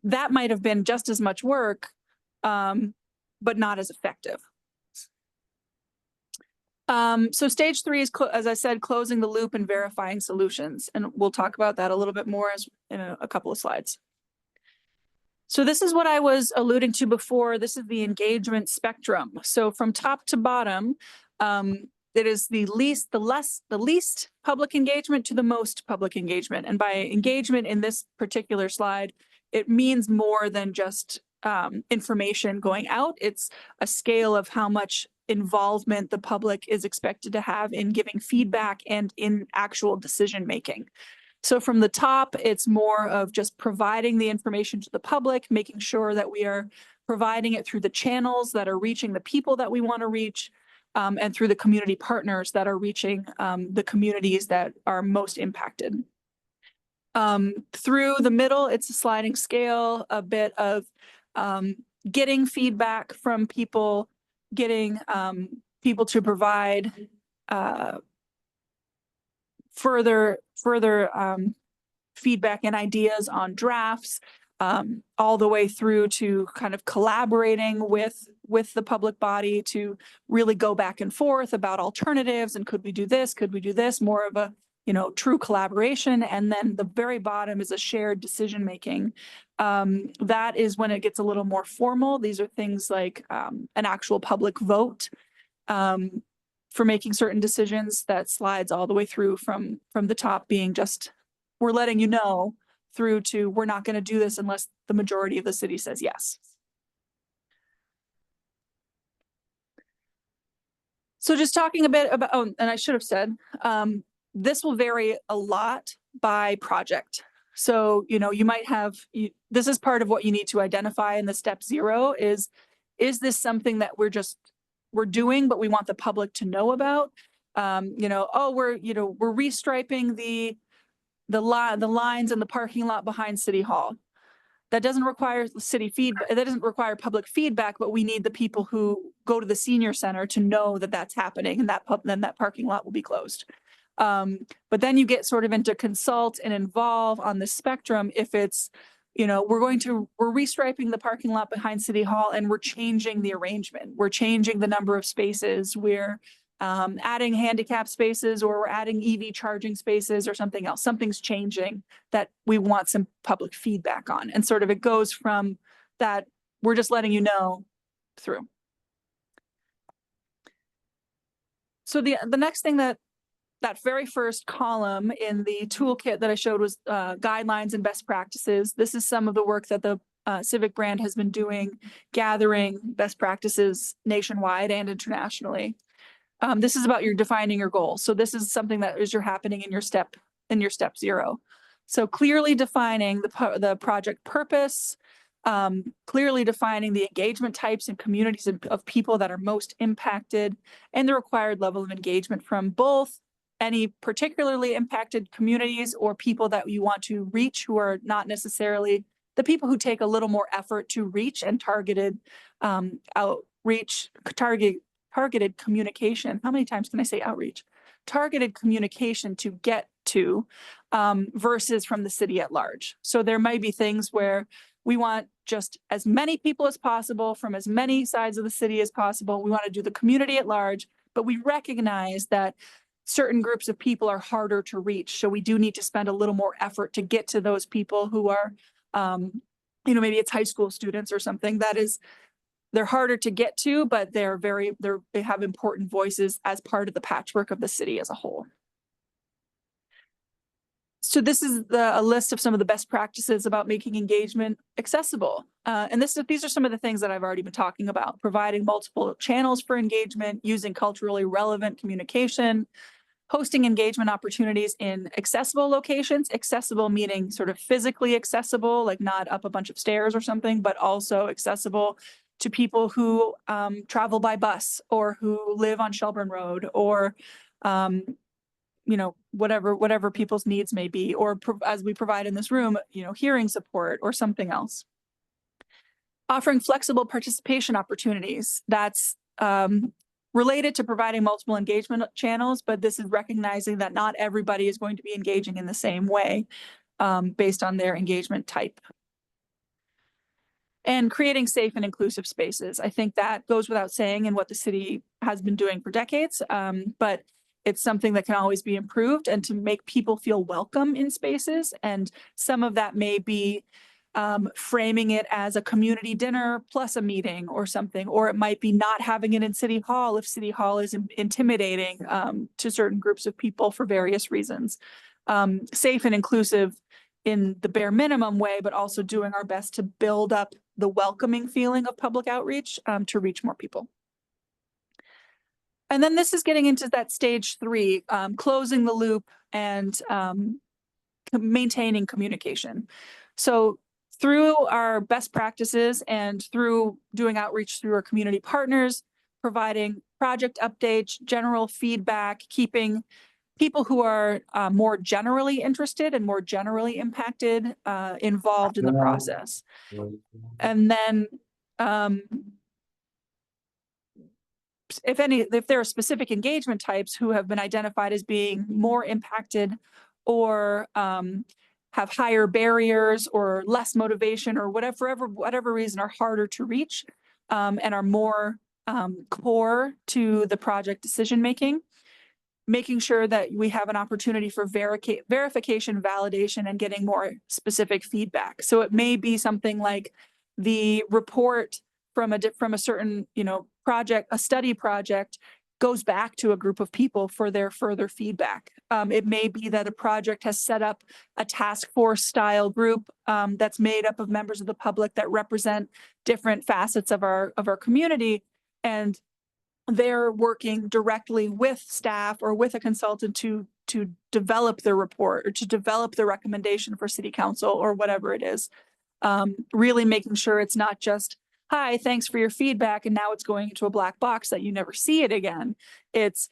Speaker 3: that might have been just as much work, but not as effective. So stage 3 is, as I said, closing the loop and verifying solutions. And we'll talk about that a little bit more as in a couple of slides. So this is what I was alluding to before. This is the engagement spectrum. So from top to bottom, it is the least public engagement to the most public engagement. And by engagement in this particular slide, it means more than just information going out. It's a scale of how much involvement the public is expected to have in giving feedback and in actual decision making. So from the top, it's more of just providing the information to the public, making sure that we are providing it through the channels that are reaching the people that we want to reach, and through the community partners that are reaching the communities that are most impacted. Through the middle, it's a sliding scale, a bit of getting feedback from people, getting people to provide further feedback and ideas on drafts, all the way through to kind of collaborating with the public body to really go back and forth about alternatives and could we do this, more of a true collaboration. And then the very bottom is a shared decision making. That is when it gets a little more formal. These are things like an actual public vote for making certain decisions that slides all the way through from the top being just, we're letting you know, through to we're not going to do this unless the majority of the city says yes. So just talking a bit about, oh, and I should have said, this will vary a lot by project. So, you might have, this is part of what you need to identify in the step 0 is this something that we're doing, but we want the public to know about? Oh, we're restriping the lines in the parking lot behind City Hall. That doesn't require city feedback. That doesn't require public feedback, but we need the people who go to the senior center to know that that's happening, and then that parking lot will be closed. But then you get sort of into consult and involve on the spectrum. If it's, we're restriping the parking lot behind City Hall and we're changing the arrangement. We're changing the number of spaces. We're adding handicap spaces, or we're adding EV charging spaces or something else. Something's changing that we want some public feedback on. And sort of it goes from that, we're just letting you know, through. So the next thing that very first column in the toolkit that I showed was guidelines and best practices. This is some of the work that the Civic brand has been doing, gathering best practices nationwide and internationally. This is about your defining your goals. So this is something that is happening in your step 0. So clearly defining the project purpose, clearly defining the engagement types and communities of people that are most impacted, and the required level of engagement from both any particularly impacted communities or people that you want to reach who are not necessarily the people who take a little more effort to reach, and targeted outreach, targeted communication. How many times can I say outreach? Targeted communication to get to versus from the city at large. So there might be things where we want just as many people as possible from as many sides of the city as possible. We want to do the community at large, but we recognize that certain groups of people are harder to reach. So we do need to spend a little more effort to get to those people who are, maybe it's high school students or something they're harder to get to, but they have important voices as part of the patchwork of the city as a whole. So this is a list of some of the best practices about making engagement accessible. And these are some of the things that I've already been talking about: providing multiple channels for engagement, using culturally relevant communication, hosting engagement opportunities in accessible locations, accessible meaning sort of physically accessible, like not up a bunch of stairs or something, but also accessible to people who travel by bus or who live on Shelburne Road, or whatever people's needs may be, or as we provide in this room, hearing support or something else. Offering flexible participation opportunities. That's related to providing multiple engagement channels, but this is recognizing that not everybody is going to be engaging in the same way based on their engagement type. And creating safe and inclusive spaces. I think that goes without saying and what the city has been doing for decades, but it's something that can always be improved, and to make people feel welcome in spaces. And some of that may be framing it as a community dinner plus a meeting or something, or it might be not having it in City Hall if City Hall is intimidating to certain groups of people for various reasons. Safe and inclusive in the bare minimum way, but also doing our best to build up the welcoming feeling of public outreach to reach more people. And then this is getting into that stage 3, closing the loop and maintaining communication. So through our best practices and through doing outreach through our community partners, providing project updates, general feedback, keeping people who are more generally interested and more generally impacted involved in the process. And then if there are specific engagement types who have been identified as being more impacted or have higher barriers or less motivation or whatever reason are harder to reach and are more core to the project decision making, making sure that we have an opportunity for verification, validation, and getting more specific feedback. So it may be something like the report from a certain project, a study project, goes back to a group of people for their further feedback. It may be that a project has set up a task force style group that's made up of members of the public that represent different facets of our community, and they're working directly with staff or with a consultant to develop the report or to develop the recommendation for city council or whatever it is. Really making sure it's not just, hi, thanks for your feedback, and now it's going into a black box that you never see it again. It's,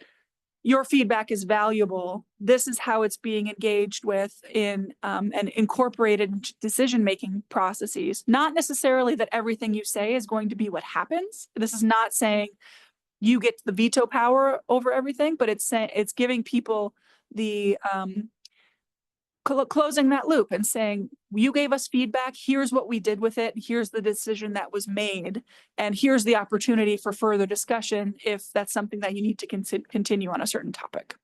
Speaker 3: your feedback is valuable. This is how it's being engaged with in and incorporated into decision-making processes. Not necessarily that everything you say is going to be what happens. This is not saying you get the veto power over everything, but it's giving people the closing that loop and saying, you gave us feedback, here's what we did with it, here's the decision that was made, and here's the opportunity for further discussion if that's something that you need to continue on a certain topic.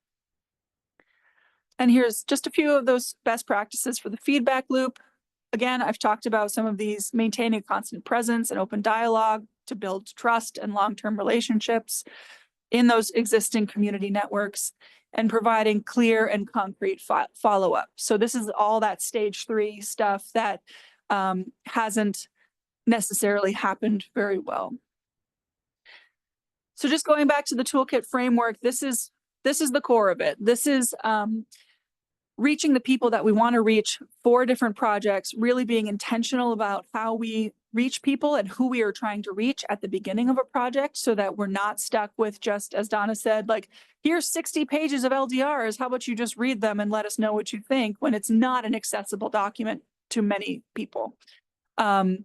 Speaker 3: And here's just a few of those best practices for the feedback loop. Again, I've talked about some of these: maintaining constant presence and open dialogue to build trust and long-term relationships in those existing community networks, and providing clear and concrete follow-up. So this is all that stage 3 stuff that hasn't necessarily happened very well. So just going back to the toolkit framework, this is the core of it. This is reaching the people that we want to reach for different projects, really being intentional about how we reach people and who we are trying to reach at the beginning of a project, so that we're not stuck with just, as Donna said, like, here's 60 pages of LDRs, how about you just read them and let us know what you think, when it's not an accessible document to many people. And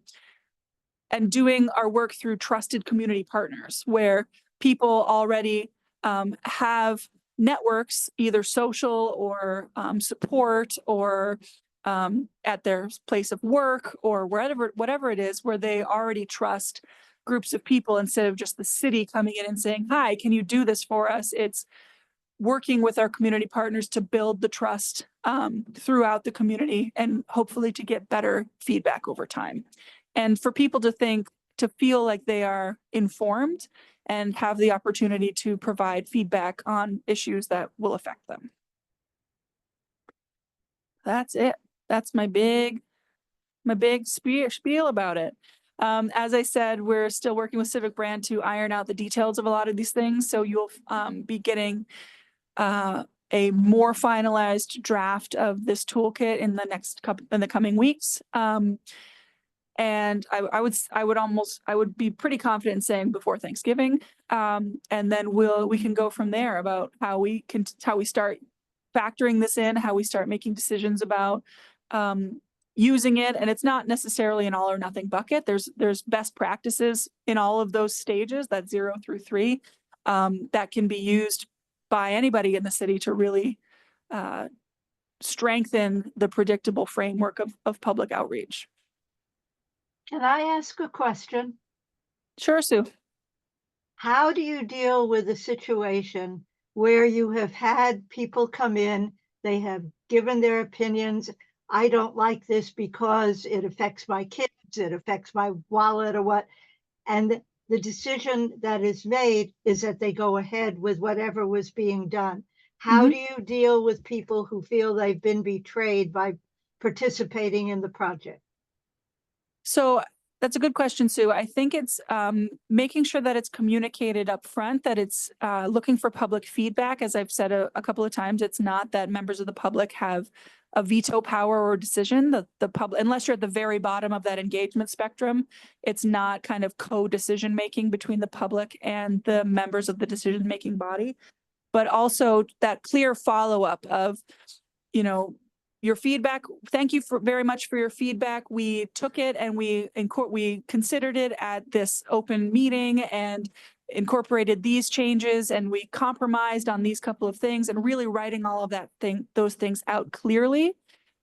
Speaker 3: doing our work through trusted community partners, where people already have networks, either social or support, or at their place of work, or whatever it is, where they already trust groups of people instead of just the city coming in and saying, hi, can you do this for us? It's working with our community partners to build the trust throughout the community, and hopefully to get better feedback over time. And for people to feel like they are informed and have the opportunity to provide feedback on issues that will affect them. That's it. That's my big spiel about it. As I said, we're still working with Civic Brand to iron out the details of a lot of these things. So you'll be getting a more finalized draft of this toolkit in the coming weeks. And I would be pretty confident in saying before Thanksgiving. And then we can go from there about how we start factoring this in, how we start making decisions about using it. And it's not necessarily an all or nothing bucket. There's best practices in all of those stages, that 0 through 3, that can be used by anybody in the city to really strengthen the predictable framework of public outreach.
Speaker 8: Can I ask a question?
Speaker 3: Sure, Sue.
Speaker 8: How do you deal with a situation where you have had people come in, they have given their opinions? I don't like this because it affects my kids, it affects my wallet or what. And the decision that is made is that they go ahead with whatever was being done. How do you deal with people who feel they've been betrayed by participating in the project?
Speaker 3: So that's a good question, Sue. I think it's making sure that it's communicated up front, that it's looking for public feedback. As I've said a couple of times, it's not that members of the public have a veto power or decision. The public, unless you're at the very bottom of that engagement spectrum, it's not kind of co-decision making between the public and the members of the decision-making body. But also that clear follow-up of, your feedback. Thank you very much for your feedback. We took it and we considered it at this open meeting and incorporated these changes, and we compromised on these couple of things, and really writing all of those things out clearly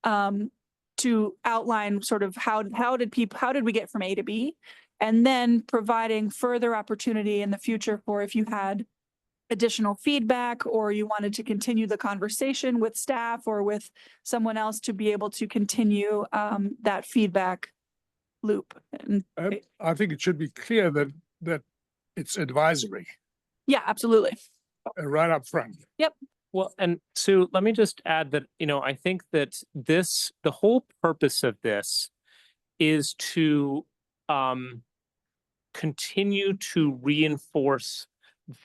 Speaker 3: to outline sort of how did we get from A to B, and then providing further opportunity in the future for if you had additional feedback or you wanted to continue the conversation with staff or with someone else to be able to continue that feedback loop. And
Speaker 5: I think it should be clear that it's advisory,
Speaker 3: yeah, absolutely.
Speaker 5: right up front.
Speaker 4: Well, and Sue, let me just add that, I think that the whole purpose of this is to continue to reinforce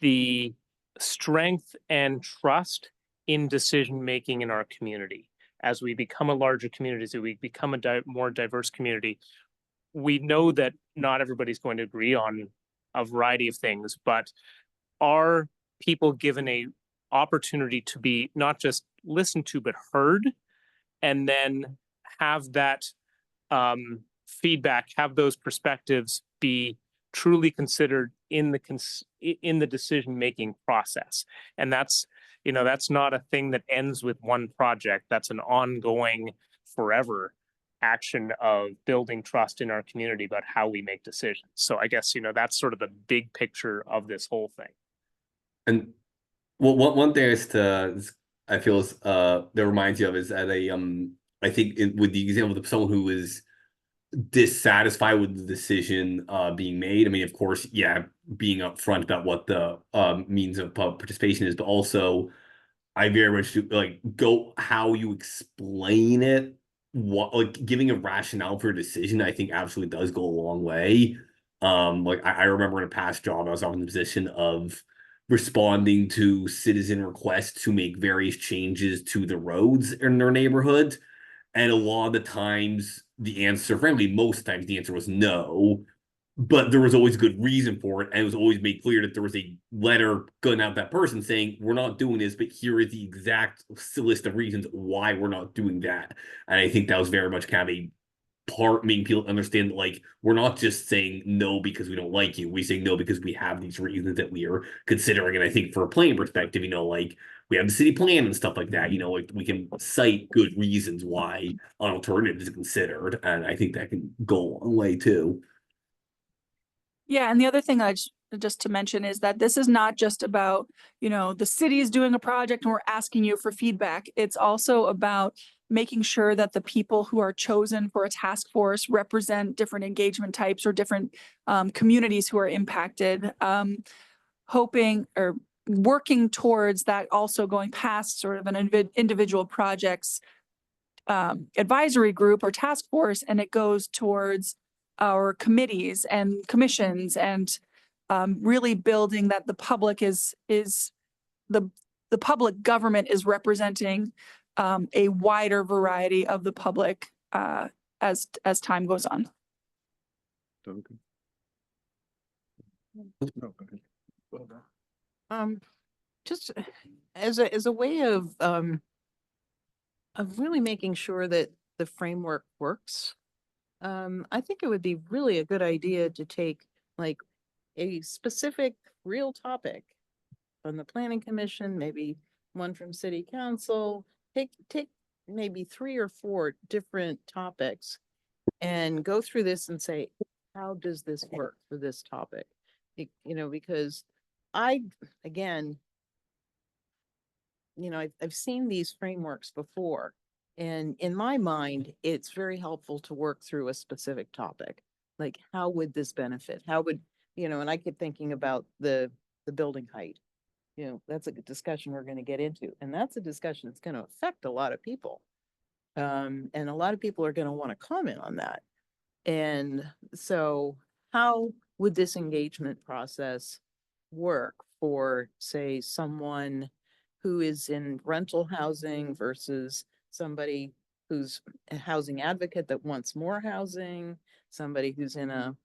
Speaker 4: the strength and trust in decision-making in our community. As we become a larger community, as we become a more diverse community, we know that not everybody's going to agree on a variety of things, but are people given a opportunity to be not just listened to, but heard, and then have that feedback, have those perspectives be truly considered in the decision-making process. And that's not a thing that ends with one project. That's an ongoing, forever action of building trust in our community about how we make decisions. So I guess, that's sort of the big picture of this whole thing.
Speaker 7: And one thing I feel is that reminds you of is that I think with the example of someone who is dissatisfied with the decision being made. I mean, of course, yeah, being upfront about what the means of participation is, but also I very much do go how you explain it. What giving a rationale for a decision, I think absolutely does go a long way. I remember in a past job, I was in the position of responding to citizen requests to make various changes to the roads in their neighborhood. And a lot of the times the answer, frankly, most times the answer was no, but there was always a good reason for it. And it was always made clear that there was a letter going out to that person saying, we're not doing this, but here is the exact list of reasons why we're not doing that. And I think that was very much kind of a part making people understand that, we're not just saying no because we don't like you. We say no because we have these reasons that we are considering. And I think for a planning perspective, we have the city plan and stuff like that, we can cite good reasons why an alternative is considered. And I think that can go a long way too.
Speaker 3: Yeah, and the other thing just to mention is that this is not just about, the city is doing a project and we're asking you for feedback. It's also about making sure that the people who are chosen for a task force represent different engagement types or different communities who are impacted, hoping or working towards that, also going past sort of an individual project's advisory group or task force, and it goes towards our committees and commissions, and really building that the public is the public government is representing a wider variety of the public as time goes on.
Speaker 6: Just as a way of of really making sure that the framework works. I think it would be really a good idea to take like a specific real topic from the planning commission, maybe one from city council, take maybe 3 or 4 different topics and go through this and say, how does this work for this topic? You know, because again, you know, I've seen these frameworks before. And in my mind, it's very helpful to work through a specific topic. Like, how would this benefit? How would, you know, and I keep thinking about the building height. You know, that's a good discussion we're going to get into. And that's a discussion that's going to affect a lot of people. And a lot of people are going to want to comment on that. And so how would this engagement process work for, say, someone who is in rental housing versus somebody who's a housing advocate that wants more housing, somebody who's in a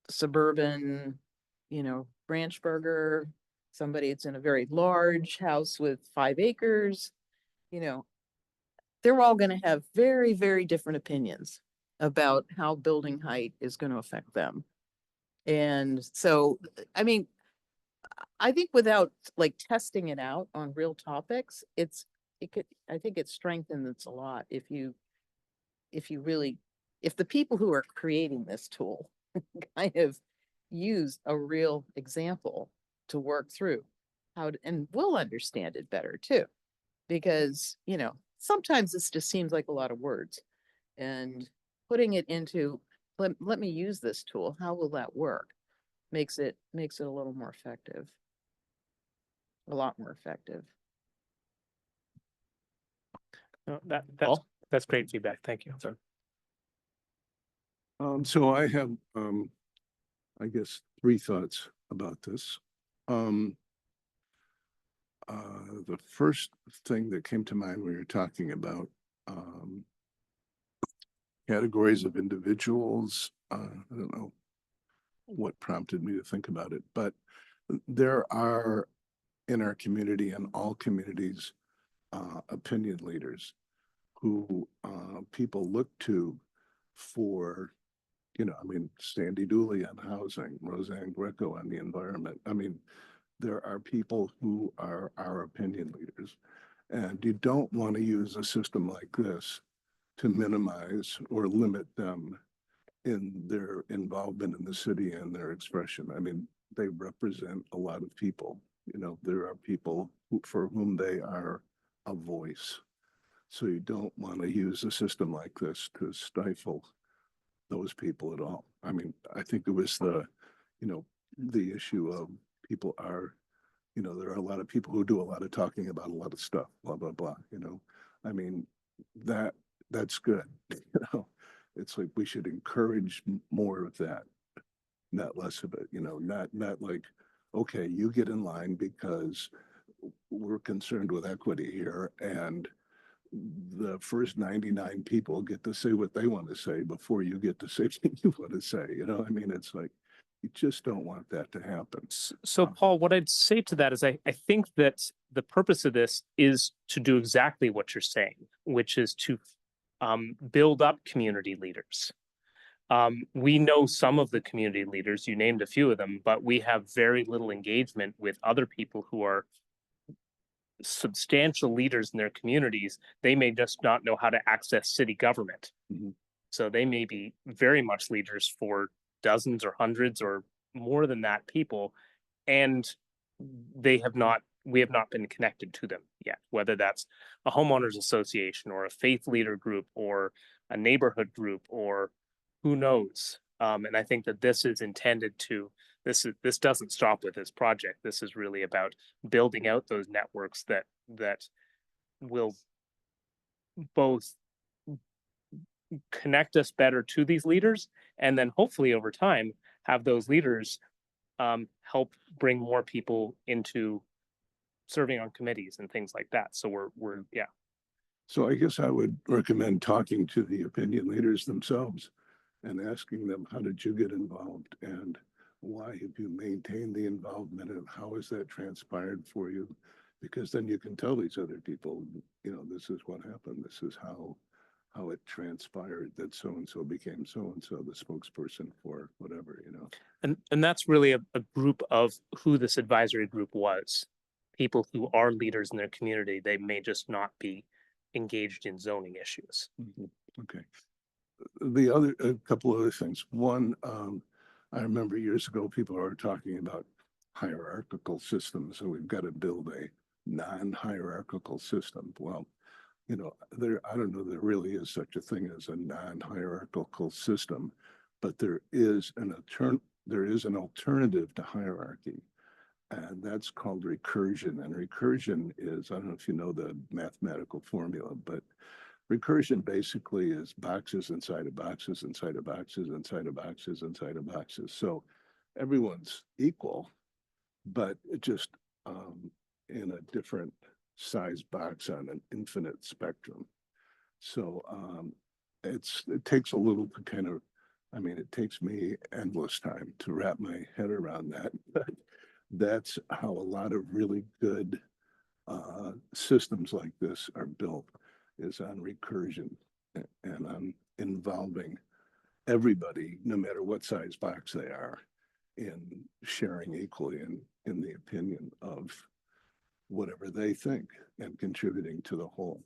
Speaker 6: suburban, you know, ranch burger, somebody that's in a very large house with 5 acres, you know, they're all going to have very, very different opinions about how building height is going to affect them. And so, I mean, I think without like testing it out on real topics, I think it strengthens a lot if the people who are creating this tool kind of use a real example to work through and we'll understand it better too. Because, you know, sometimes this just seems like a lot of words, and putting it into, let me use this tool. How will that work? Makes it a little more effective. A lot more effective.
Speaker 4: No, that's
Speaker 1: Paul?
Speaker 4: that's great feedback. Thank you.
Speaker 1: Sorry.
Speaker 9: So I have, I guess, 3 thoughts about this. The first thing that came to mind when you were talking about categories of individuals, I don't know what prompted me to think about it, but there are in our community and all communities opinion leaders who people look to for, you know, I mean, Sandy Dooley on housing, Roseanne Greco on the environment. I mean, there are people who are our opinion leaders, and you don't want to use a system like this to minimize or limit them in their involvement in the city and their expression. I mean, they represent a lot of people. You know, there are people for whom they are a voice. So you don't want to use a system like this to stifle those people at all. I mean, I think it was the issue of people are, you know, there are a lot of people who do a lot of talking about a lot of stuff, blah, blah, blah, you know. I mean, that's good. You know, it's like we should encourage more of that, not less of it, you know, not like, okay, you get in line because we're concerned with equity here, and the first 99 people get to say what they want to say before you get to say what you want to say. You know, I mean, it's like, you just don't want that to happen.
Speaker 4: So Paul, what I'd say to that is I think that the purpose of this is to do exactly what you're saying, which is to build up community leaders. We know some of the community leaders, you named a few of them, but we have very little engagement with other people who are substantial leaders in their communities. They may just not know how to access city government.
Speaker 9: Mhm.
Speaker 4: So they may be very much leaders for dozens or hundreds or more than that people. And we have not been connected to them yet, whether that's a homeowners association or a faith leader group or a neighborhood group or who knows. And I think that this is intended to, this doesn't stop with this project. This is really about building out those networks that will both connect us better to these leaders, and then hopefully over time have those leaders help bring more people into serving on committees and things like that. So we're yeah.
Speaker 9: So I guess I would recommend talking to the opinion leaders themselves and asking them, how did you get involved, and why have you maintained the involvement, and how has that transpired for you? Because then you can tell these other people, you know, this is what happened. This is how it transpired that so-and-so became so-and-so, the spokesperson for whatever, you know.
Speaker 4: And that's really a group of who this advisory group was. People who are leaders in their community, they may just not be engaged in zoning issues.
Speaker 9: Okay. The other, a couple other things. One, I remember years ago, people were talking about hierarchical systems, so we've got to build a non-hierarchical system. Well, you know, I don't know, there really is such a thing as a non-hierarchical system, but there is an alternative to hierarchy. And that's called recursion. And recursion is, I don't know if you know the mathematical formula, but recursion basically is boxes inside of boxes, inside of boxes, inside of boxes, inside of boxes. So everyone's equal, but it just in a different size box on an infinite spectrum. So it takes a little to kind of, I mean, it takes me endless time to wrap my head around that, but that's how a lot of really good systems like this are built, is on recursion and on involving everybody, no matter what size box they are, in sharing equally in the opinion of whatever they think and contributing to the whole.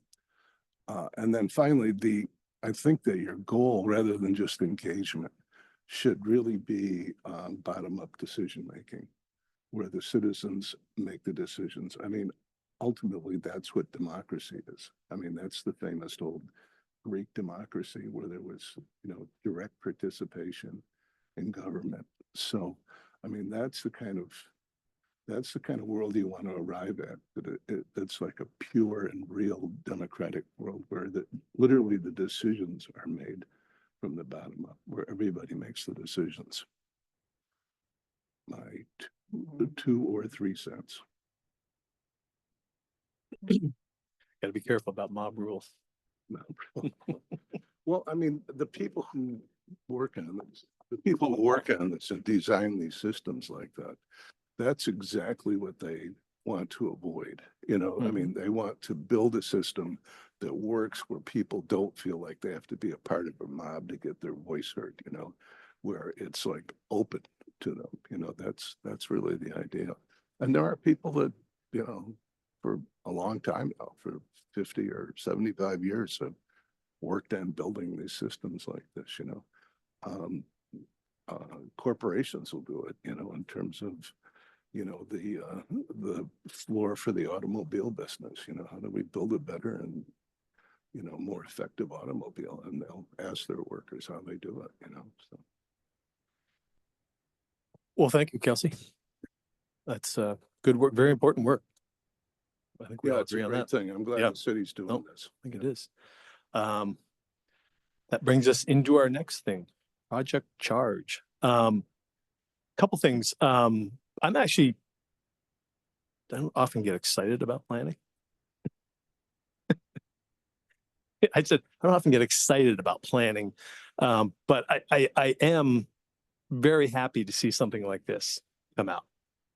Speaker 9: And then finally, I think that your goal, rather than just engagement, should really be bottom-up decision-making, where the citizens make the decisions. I mean, ultimately, that's what democracy is. I mean, that's the famous old Greek democracy where there was, you know, direct participation in government. So, I mean, that's the kind of world you want to arrive at. That it's like a pure and real democratic world where literally the decisions are made from the bottom up, where everybody makes the decisions. My 2 or 3 cents.
Speaker 1: Got to be careful about mob rules.
Speaker 9: Well, I mean, the people who work on this and design these systems like that, that's exactly what they want to avoid. You know, I mean, they want to build a system that works where people don't feel like they have to be a part of a mob to get their voice heard, you know, where it's like open to them, you know, that's really the idea. And there are people that, you know, for a long time now, for 50 or 75 years, have worked on building these systems like this, you know. Corporations will do it, you know, in terms of, you know, the floor for the automobile business, you know, how do we build a better and, you know, more effective automobile? And they'll ask their workers how they do it, you know, so.
Speaker 1: Well, thank you, Kelsey. That's good work, very important work. I think we all
Speaker 9: It's a
Speaker 1: agree on
Speaker 9: great
Speaker 1: that.
Speaker 9: thing. I'm glad
Speaker 1: Yeah.
Speaker 9: the city's doing
Speaker 1: Nope.
Speaker 9: this.
Speaker 1: I think it is. That brings us into our next thing, Project Charge. Couple things. I don't often get excited about planning. I said, I don't often get excited about planning, but I am very happy to see something like this come out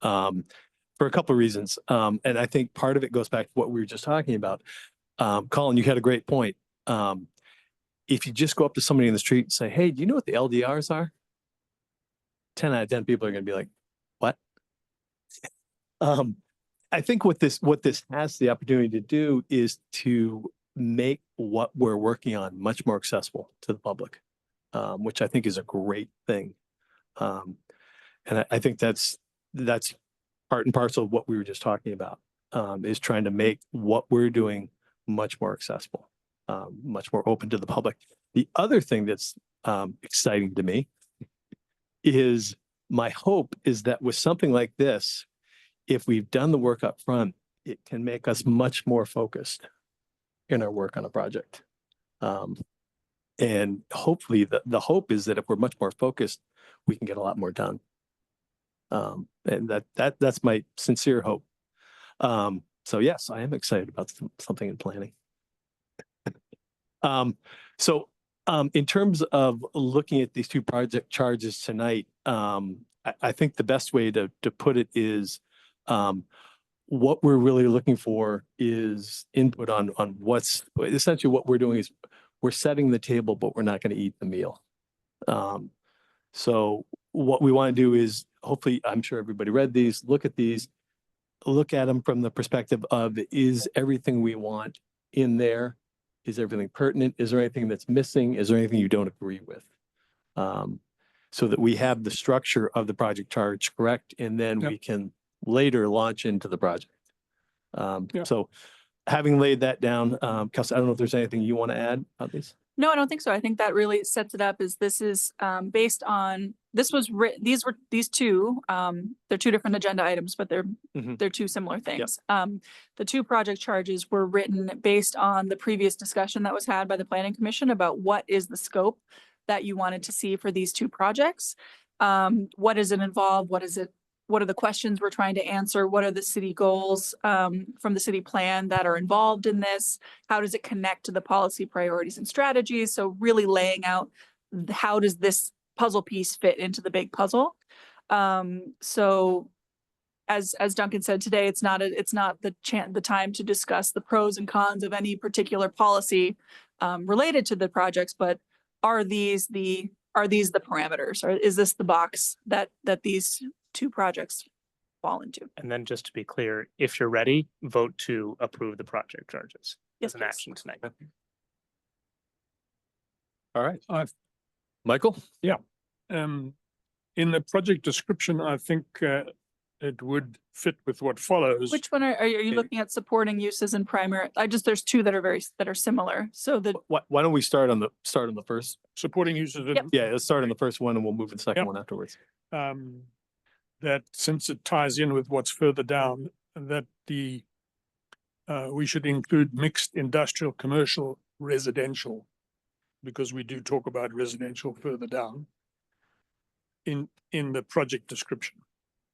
Speaker 1: for a couple of reasons. And I think part of it goes back to what we were just talking about. Colin, you had a great point. If you just go up to somebody in the street and say, hey, do you know what the LDRs are? 10 out of 10 people are going to be like, what? I think what this has the opportunity to do is to make what we're working on much more accessible to the public, which I think is a great thing. And I think that's part and parcel of what we were just talking about, is trying to make what we're doing much more accessible, much more open to the public. The other thing that's exciting to me is my hope is that with something like this, if we've done the work up front, it can make us much more focused in our work on a project. And hopefully the hope is that if we're much more focused, we can get a lot more done. And that's my sincere hope. So yes, I am excited about something in planning. In terms of looking at these two project charges tonight, I think the best way to put it is what we're really looking for is input on what's, essentially what we're doing is we're setting the table, but we're not going to eat the meal. So what we want to do is, hopefully, I'm sure everybody read these, look at these, look at them from the perspective of, is everything we want in there? Is everything pertinent? Is there anything that's missing? Is there anything you don't agree with? So that we have the structure of the project charge correct, and then
Speaker 5: Yep.
Speaker 1: we can later launch into the project.
Speaker 5: Yeah.
Speaker 1: So having laid that down, Kelsey, I don't know if there's anything you want to add on these?
Speaker 3: No, I don't think so. I think that really sets it up. Is this is based on, this was these two, they're two different agenda items, but
Speaker 1: Mhm.
Speaker 3: they're two similar things. The two project charges were written based on the previous discussion that was had by the planning commission about what is the scope that you wanted to see for these two projects. What does it involve? What are the questions we're trying to answer? What are the city goals from the city plan that are involved in this? How does it connect to the policy priorities and strategies? So really laying out how does this puzzle piece fit into the big puzzle? So as Duncan said today, it's not the time to discuss the pros and cons of any particular policy related to the projects, but are these the parameters, or is this the box that these two projects fall into?
Speaker 4: And then just to be clear, if you're ready, vote to approve the project charges
Speaker 3: Yes,
Speaker 4: as an
Speaker 3: please.
Speaker 4: action tonight.
Speaker 1: All right,
Speaker 5: I've,
Speaker 1: Michael?
Speaker 5: in the project description, I think it would fit with what follows.
Speaker 3: Which one are you
Speaker 1: Okay.
Speaker 3: looking at? Supporting uses and primary? There's two that are similar. So
Speaker 1: Why don't we start on the first?
Speaker 5: Supporting uses.
Speaker 3: Yep.
Speaker 1: Yeah, let's start on the first one and we'll move to the second
Speaker 5: Yep.
Speaker 1: one afterwards.
Speaker 5: That since it ties in with what's further down, that we should include mixed industrial, commercial, residential, because we do talk about residential further down in the project description.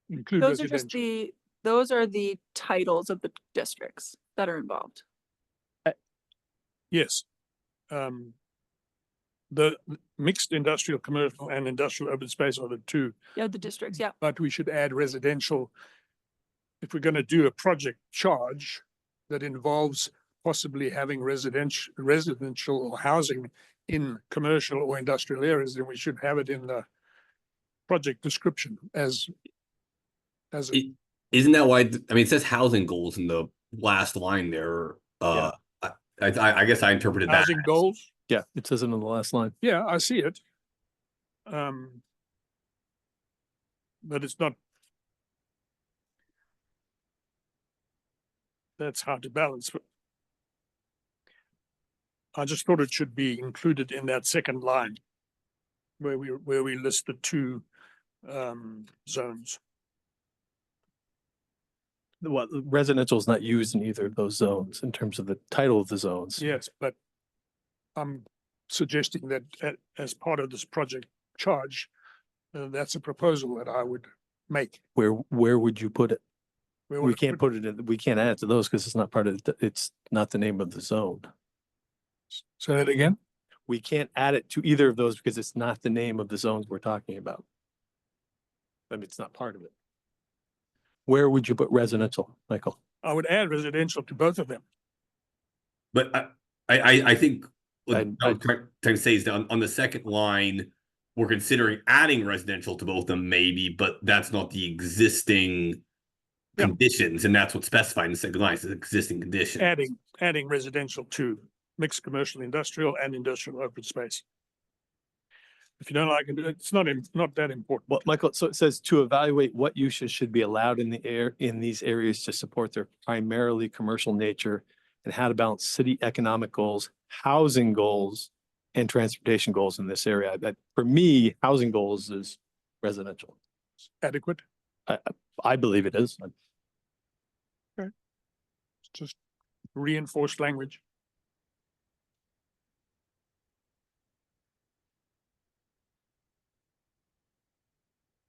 Speaker 5: Include
Speaker 3: those are just
Speaker 5: residential.
Speaker 3: those are the titles of the districts that are involved.
Speaker 5: Yes. The mixed industrial, commercial and industrial open space are the two,
Speaker 3: Yeah, the districts. Yeah.
Speaker 5: but we should add residential. If we're going to do a project charge that involves possibly having residential or housing in commercial or industrial areas, then we should have it in the project description as
Speaker 7: Isn't that why? I mean, it says housing goals in the last line there. I guess I interpreted that.
Speaker 5: housing goals.
Speaker 1: Yeah, it says it on the last line.
Speaker 5: Yeah, I see it. But it's not. That's hard to balance. But I just thought it should be included in that second line where we list the two zones.
Speaker 1: What, residential is not used in either of those zones in terms of the title of the zones.
Speaker 5: Yes, but I'm suggesting that as part of this project charge, that's a proposal that I would make.
Speaker 1: Where would you put it?
Speaker 5: Where
Speaker 1: We
Speaker 5: would I
Speaker 1: can't put it in, we can't add it to those because it's not part of, it's not the name of the zone.
Speaker 5: Say that again?
Speaker 1: We can't add it to either of those because it's not the name of the zones we're talking about. I mean, it's not part of it. Where would you put residential, Michael?
Speaker 5: I would add residential to both of them.
Speaker 7: But I think what
Speaker 1: I-
Speaker 7: I'm trying to say is that on the second line, we're considering adding residential to both of them, maybe, but that's not the existing
Speaker 5: Yeah.
Speaker 7: conditions, and that's what's specified in the second line. It's the existing condition.
Speaker 5: Adding residential to mixed commercial, industrial and industrial open space. If you don't like it, it's not that important.
Speaker 1: Well, Michael, so it says to evaluate what uses should be allowed in these areas to support their primarily commercial nature and how to balance city economic goals, housing goals, and transportation goals in this area. That for me, housing goals is residential.
Speaker 5: Adequate,
Speaker 1: I believe it is.
Speaker 5: just reinforced language.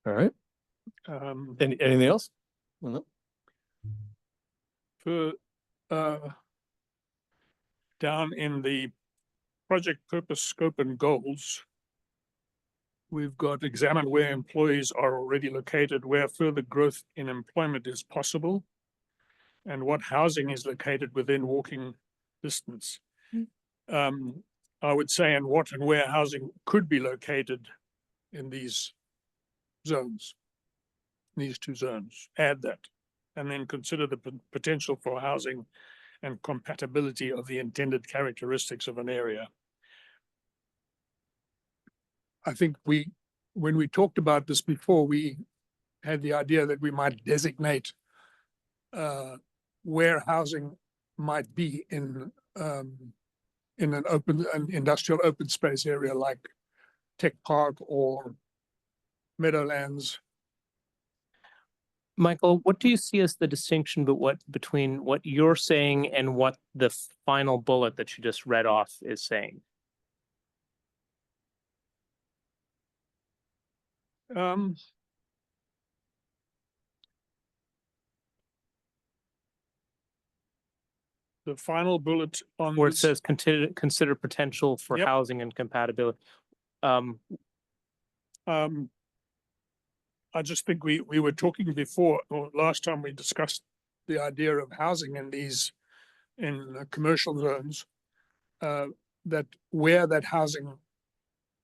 Speaker 1: All right.
Speaker 5: Um,
Speaker 1: Anything else? Well, no.
Speaker 5: for down in the project purpose, scope and goals, we've got examine where employees are already located, where further growth in employment is possible. and what housing is located within walking distance. I would say, and what and where housing could be located in these zones, these two zones, add that. And then consider the potential for housing and compatibility of the intended characteristics of an area. I think when we talked about this before, we had the idea that we might designate where housing might be in an industrial open space area like Tech Park or Meadowlands.
Speaker 4: Michael, what do you see as the distinction between what you're saying and what the final bullet that you just read off is saying?
Speaker 5: The final bullet on
Speaker 4: Where it
Speaker 5: this,
Speaker 4: says consider potential for
Speaker 5: Yep.
Speaker 4: housing and compatibility.
Speaker 5: I just think we were talking before, or last time we discussed the idea of housing in commercial zones, that where that housing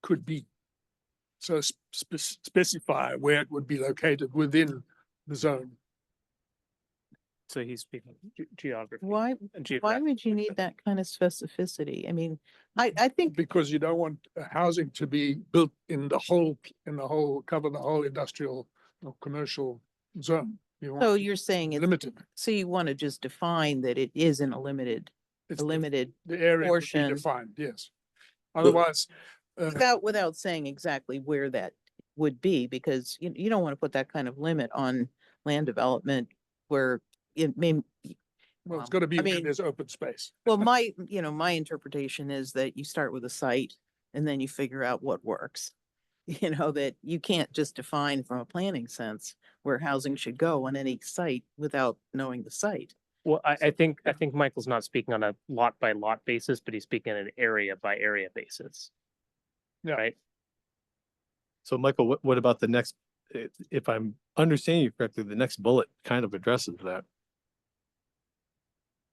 Speaker 5: could be. So specify where it would be located within the zone.
Speaker 4: So he's speaking geography.
Speaker 6: Why,
Speaker 4: and
Speaker 6: why
Speaker 4: geographic.
Speaker 6: would you need that kind of specificity? I mean, I think,
Speaker 5: Because you don't want housing to be built cover the whole industrial or commercial zone. You
Speaker 6: so
Speaker 5: want
Speaker 6: you're saying it's,
Speaker 5: limited.
Speaker 6: so you want to just define that it is in a limited,
Speaker 5: It's
Speaker 6: a limited,
Speaker 5: the area would be
Speaker 6: portion.
Speaker 5: defined, yes. Otherwise,
Speaker 6: without saying exactly where that would be, because you don't want to put that kind of limit on land development where it may,
Speaker 5: well, it's got to be
Speaker 6: I
Speaker 5: where
Speaker 6: mean-
Speaker 5: there's open space.
Speaker 6: well, my interpretation is that you start with a site and then you figure out what works. That you can't just define from a planning sense where housing should go on any site without knowing the site.
Speaker 4: Well, I think Michael's not speaking on a lot by lot basis, but he's speaking on an area by area basis.
Speaker 5: Yeah.
Speaker 4: Right?
Speaker 1: So Michael, what about the next, if I'm understanding you correctly, the next bullet kind of addresses that.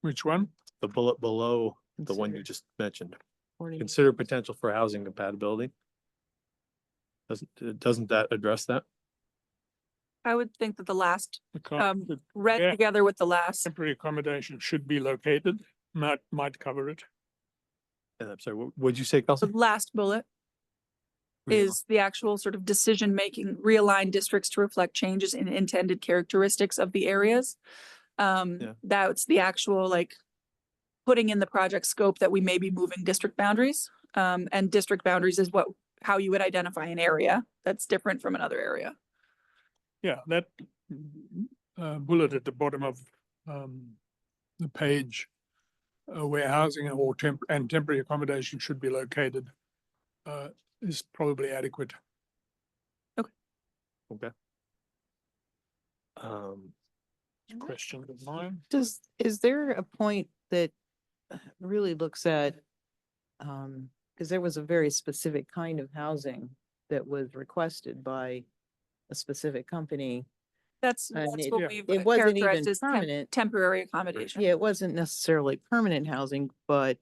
Speaker 5: Which one?
Speaker 1: The bullet below the one you
Speaker 6: Consider
Speaker 1: just mentioned.
Speaker 6: according-
Speaker 1: Consider potential for housing compatibility. Doesn't that address that?
Speaker 3: I would think that the last,
Speaker 5: The
Speaker 3: read
Speaker 5: Yeah.
Speaker 3: together with the last,
Speaker 5: temporary accommodation should be located, might cover it.
Speaker 1: And I'm sorry, what'd you say,
Speaker 3: the
Speaker 1: Kelsey?
Speaker 3: last bullet is the actual sort of decision-making, realign districts to reflect changes in intended characteristics of the areas.
Speaker 1: Yeah.
Speaker 3: That's the actual, like, putting in the project scope that we may be moving district boundaries. And district boundaries is how you would identify an area that's different from another area.
Speaker 5: Yeah, that bullet at the bottom of the page, where housing or temporary accommodation should be located, is probably adequate.
Speaker 1: Okay.
Speaker 5: Question of mine.
Speaker 6: Is there a point that really looks at, because there was a very specific kind of housing that was requested by a specific company.
Speaker 3: That's
Speaker 6: And
Speaker 3: what
Speaker 5: yeah,
Speaker 3: we've
Speaker 6: it wasn't
Speaker 3: characterized
Speaker 6: even
Speaker 3: as
Speaker 6: permanent.
Speaker 3: temporary accommodation.
Speaker 6: Yeah, it wasn't necessarily permanent housing, but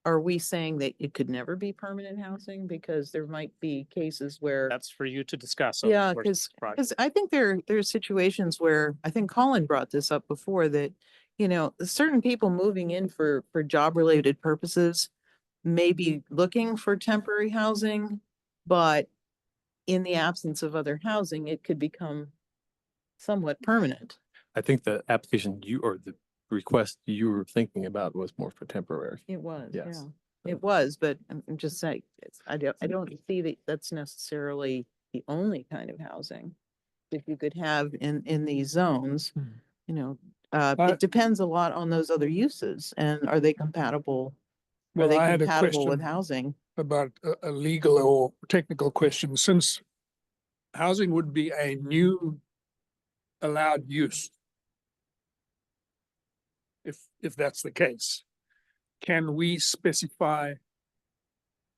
Speaker 6: are we saying that it could never be permanent housing? Because there might be cases where.
Speaker 4: That's for you to discuss. over the
Speaker 6: Yeah,
Speaker 4: course of this project.
Speaker 6: because I think there's situations where, I think Colin brought this up before, that, certain people moving in for job-related purposes may be looking for temporary housing, but in the absence of other housing, it could become somewhat permanent.
Speaker 1: I think the application or the request you were thinking about was more for temporary.
Speaker 6: It was,
Speaker 1: Yes.
Speaker 6: yeah. It was, but I'm just saying, I don't see that that's necessarily the only kind of housing that you could have in these zones, it depends a lot on those other uses, and are they compatible? Are
Speaker 5: Well,
Speaker 6: they
Speaker 5: I had a
Speaker 6: compatible with
Speaker 5: question
Speaker 6: housing?
Speaker 5: about a legal or technical question, since housing would be a new allowed use. If that's the case, can we specify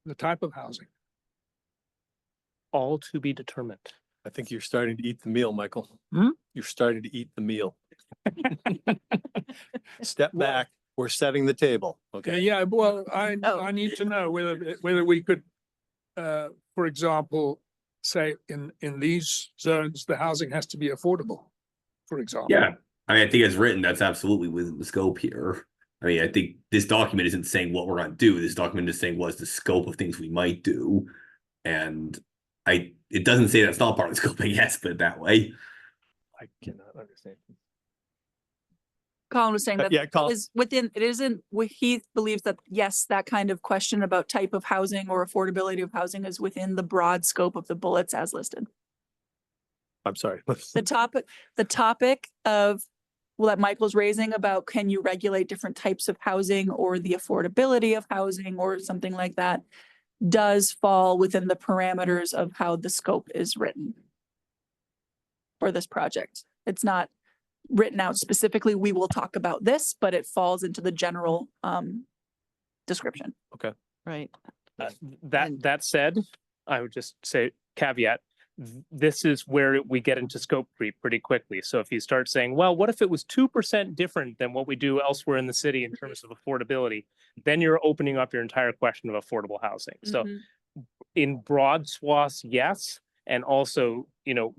Speaker 5: the type of housing?
Speaker 4: All to be determined.
Speaker 1: I think you're starting to eat the meal, Michael.
Speaker 5: Hmm?
Speaker 1: You're starting to eat the meal. Step back, we're setting the table,
Speaker 5: Yeah,
Speaker 1: okay?
Speaker 5: yeah, well, I
Speaker 6: Oh.
Speaker 5: need to know whether we could, for example, say in these zones, the housing has to be affordable, for example.
Speaker 7: Yeah, I mean, I think as written, that's absolutely within the scope here. I mean, I think this document isn't saying what we're going to do. This document is saying what's the scope of things we might do, and it doesn't say that's not part of the scope. I guess, but that way.
Speaker 1: I cannot understand.
Speaker 3: Colin was saying that
Speaker 1: Yeah,
Speaker 3: it
Speaker 1: Colin.
Speaker 3: is within, it isn't, he believes that, yes, that kind of question about type of housing or affordability of housing is within the broad scope of the bullets as listed.
Speaker 1: I'm sorry.
Speaker 3: The topic of, well, that Michael's raising about, can you regulate different types of housing or the affordability of housing or something like that, does fall within the parameters of how the scope is written for this project. It's not written out specifically, we will talk about this, but it falls into the general description.
Speaker 6: Right.
Speaker 4: That said, I would just say caveat, this is where we get into scope creep pretty quickly. So if you start saying, well, what if it was 2% different than what we do elsewhere in the city in terms of affordability? Then you're opening up your entire question of affordable housing. So
Speaker 3: Mhm.
Speaker 4: in broad swaths, yes. And also,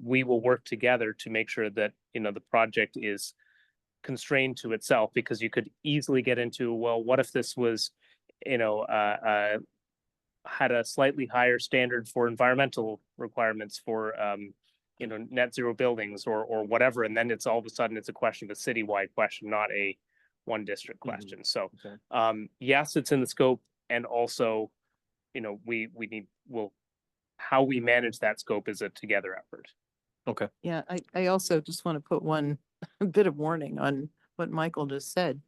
Speaker 4: we will work together to make sure that, the project is constrained to itself, because you could easily get into, well, what if this was, had a slightly higher standard for environmental requirements for, net zero buildings or whatever. And then it's all of a sudden, it's a question of a citywide question, not a one district question. So,
Speaker 1: Okay.
Speaker 4: yes, it's in the scope. And also, how we manage that scope is a together effort.
Speaker 6: Yeah, I also just want to put one bit of warning on what Michael just said.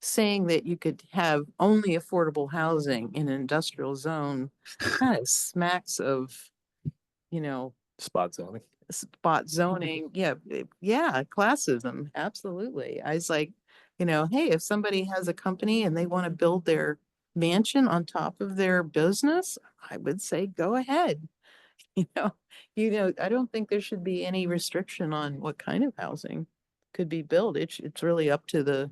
Speaker 6: Saying that you could have only affordable housing in an industrial zone kind of smacks of,
Speaker 1: Spot zoning.
Speaker 6: spot zoning. Yeah, yeah, classism, absolutely. I was like, hey, if somebody has a company and they want to build their mansion on top of their business, I would say go ahead. I don't think there should be any restriction on what kind of housing could be built. It's really up to the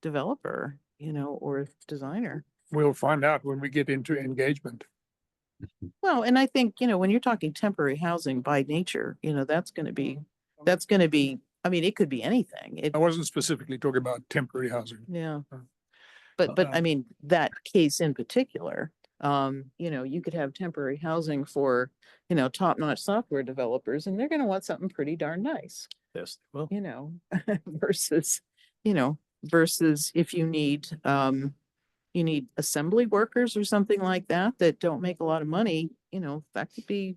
Speaker 6: developer, or designer.
Speaker 5: We'll find out when we get into engagement.
Speaker 6: Well, and I think, when you're talking temporary housing by nature, that's going to be, I mean, it could be anything.
Speaker 5: I wasn't specifically talking about temporary housing.
Speaker 6: Yeah.
Speaker 5: Uh,
Speaker 6: But I mean, that case in particular, you could have temporary housing for, top-notch software developers, and they're gonna want something pretty darn nice,
Speaker 1: Yes, well,
Speaker 6: versus, versus if you need assembly workers or something like that, that don't make a lot of money, that could be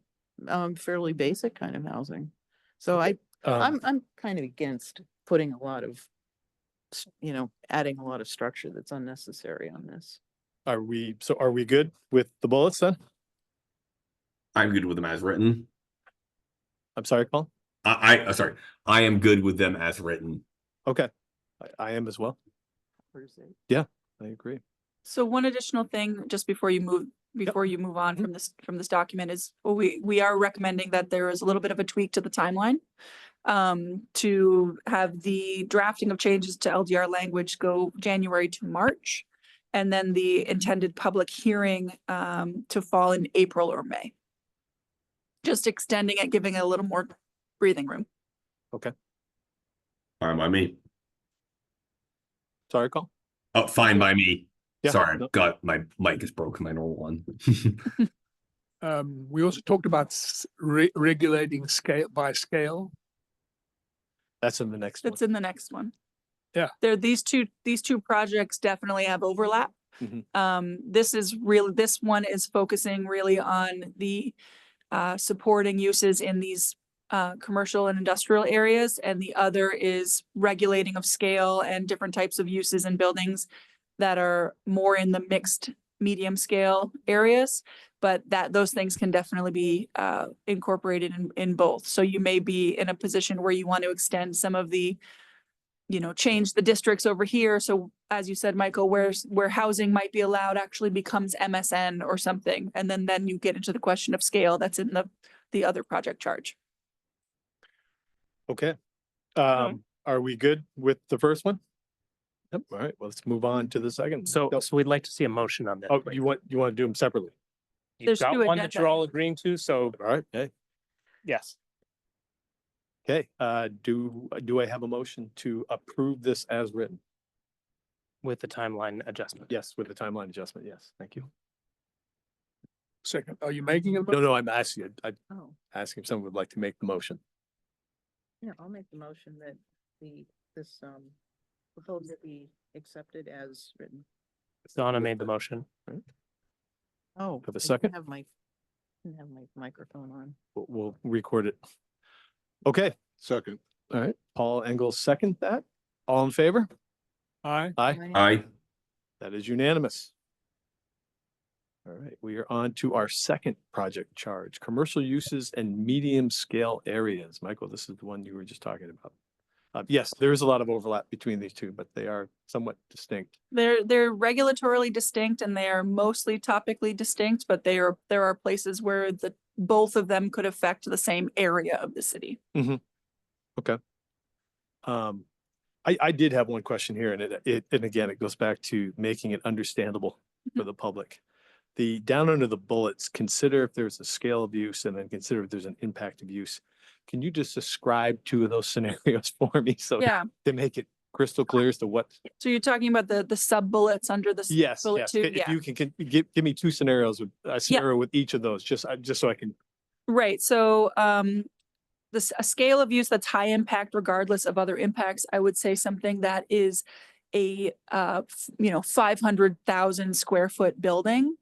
Speaker 6: fairly basic kind of housing. So I'm kind of against putting a lot of, adding a lot of structure that's unnecessary on this.
Speaker 1: are we good with the bullets then?
Speaker 7: I'm good with them as written.
Speaker 1: I'm sorry, Colin?
Speaker 7: Sorry. I am good with them as written.
Speaker 1: Okay. I am as well. I agree.
Speaker 3: So one additional thing, just before you move on from this document is, we are recommending that there is a little bit of a tweak to the timeline. To have the drafting of changes to LDR language go January to March. And then the intended public hearing to fall in April or May. Just extending it, giving it a little more breathing room.
Speaker 7: Fine by me.
Speaker 1: Sorry, Colin?
Speaker 7: Oh, fine by me.
Speaker 1: Yeah,
Speaker 7: Sorry,
Speaker 1: no.
Speaker 7: got my mic is broken, my normal one.
Speaker 5: We also talked about regulating scale by scale.
Speaker 1: That's in the next one.
Speaker 3: It's in the next one.
Speaker 5: Yeah.
Speaker 3: These two projects definitely have overlap.
Speaker 1: Mhm.
Speaker 3: This one is focusing really on the supporting uses in these commercial and industrial areas, and the other is regulating of scale and different types of uses in buildings that are more in the mixed medium scale areas, but those things can definitely be incorporated in both. So you may be in a position where you want to extend some of the, change the districts over here. So as you said, Michael, where housing might be allowed actually becomes MSN or something. And then you get into the question of scale that's in the other project charge.
Speaker 1: Okay. Are we good with the first one? Yep, all right, well, let's move on to the second.
Speaker 4: So we'd like to see a motion on that.
Speaker 1: Oh,
Speaker 4: please.
Speaker 1: you want to do them separately?
Speaker 4: You've
Speaker 3: There's
Speaker 4: got
Speaker 3: two
Speaker 4: one that you're
Speaker 3: agenda
Speaker 4: all agreeing to, so
Speaker 1: All right, hey,
Speaker 4: yes.
Speaker 1: okay, do I have a motion to approve this as written?
Speaker 4: With the timeline adjustment.
Speaker 1: Yes, with the timeline adjustment, yes, thank you.
Speaker 5: Second, are you making a?
Speaker 1: No, I'm asking, I'm
Speaker 6: Oh,
Speaker 1: asking if someone would like to make the motion.
Speaker 6: yeah, I'll make the motion that this proposal be accepted as written.
Speaker 4: Donna made the motion.
Speaker 6: Oh.
Speaker 1: Have a
Speaker 6: I
Speaker 1: second?
Speaker 6: didn't have my microphone on.
Speaker 1: We'll record it. Okay,
Speaker 9: Second.
Speaker 1: all right, Paul Engel second that. All in favor?
Speaker 5: Aye.
Speaker 1: Aye.
Speaker 7: I
Speaker 1: That is unanimous. All right, we are on to our second project charge, commercial uses and medium scale areas. Michael, this is the one you were just talking about. Yes, there is a lot of overlap between these two, but they are somewhat distinct.
Speaker 3: They're regulatorily distinct and they are mostly topically distinct, but there are places where both of them could affect the same area of the city.
Speaker 1: I did have one question here, and and again, it goes back to making it understandable for the public. The down under the bullets, consider if there's a scale of use and then consider if there's an impact of use. Can you just describe two of those scenarios for me so
Speaker 3: Yeah,
Speaker 1: to make it crystal clear as to what?
Speaker 3: so you're talking about the sub bullets under the
Speaker 1: Yes,
Speaker 3: bullet
Speaker 1: yes.
Speaker 3: two?
Speaker 1: If
Speaker 3: Yeah.
Speaker 1: you can give me two scenarios with a scenario with each of those, just so I can.
Speaker 3: Right, so a scale of use that's high impact regardless of other impacts, I would say something that is a 500,000 square foot building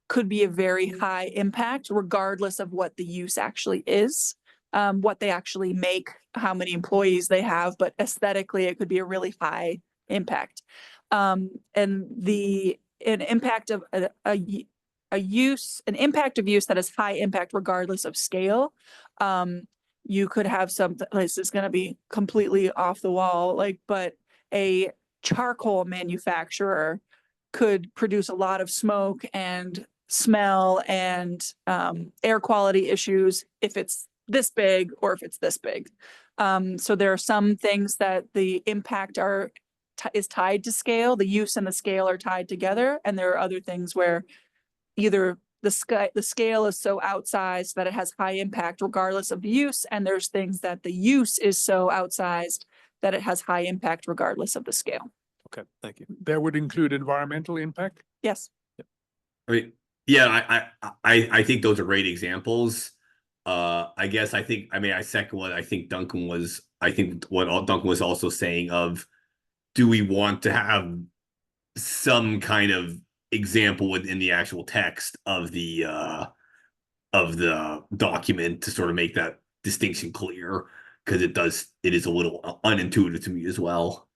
Speaker 3: could be a very high impact regardless of what the use actually is, what they actually make, how many employees they have, but aesthetically it could be a really high impact. And an impact of an impact of use that is high impact regardless of scale. You could have something, this is gonna be completely off the wall, but a charcoal manufacturer could produce a lot of smoke and smell and air quality issues if it's this big or if it's this big. So there are some things that the impact is tied to scale, the use and the scale are tied together, and there are other things where either the scale is so outsized that it has high impact regardless of the use, and there's things that the use is so outsized that it has high impact regardless of the scale.
Speaker 1: Okay, thank you.
Speaker 5: That would include environmental impact.
Speaker 3: Yes.
Speaker 7: I mean, yeah, I think those are great examples. I guess I second what I think Duncan was also saying of, do we want to have some kind of example within the actual text of the document to sort of make that distinction clear, because it is a little unintuitive to me as well.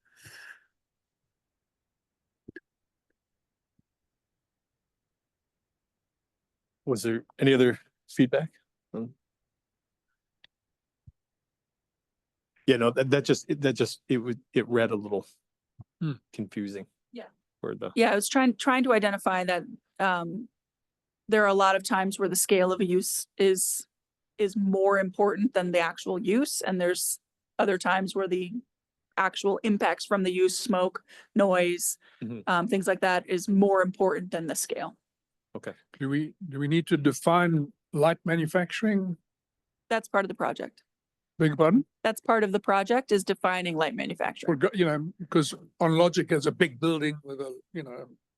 Speaker 1: Was there any other feedback? Yeah, no, it read a little confusing.
Speaker 3: Yeah.
Speaker 1: For the.
Speaker 3: Yeah, I was trying to identify that there are a lot of times where the scale of a use is more important than the actual use, and there's other times where the actual impacts from the use, smoke, noise, things like that, is more important than the scale.
Speaker 1: Okay.
Speaker 5: Do we need to define light manufacturing?
Speaker 3: That's part of the project.
Speaker 5: Beg your pardon?
Speaker 3: That's part of the project, is defining light manufacturing.
Speaker 5: Because on Logic has a big building with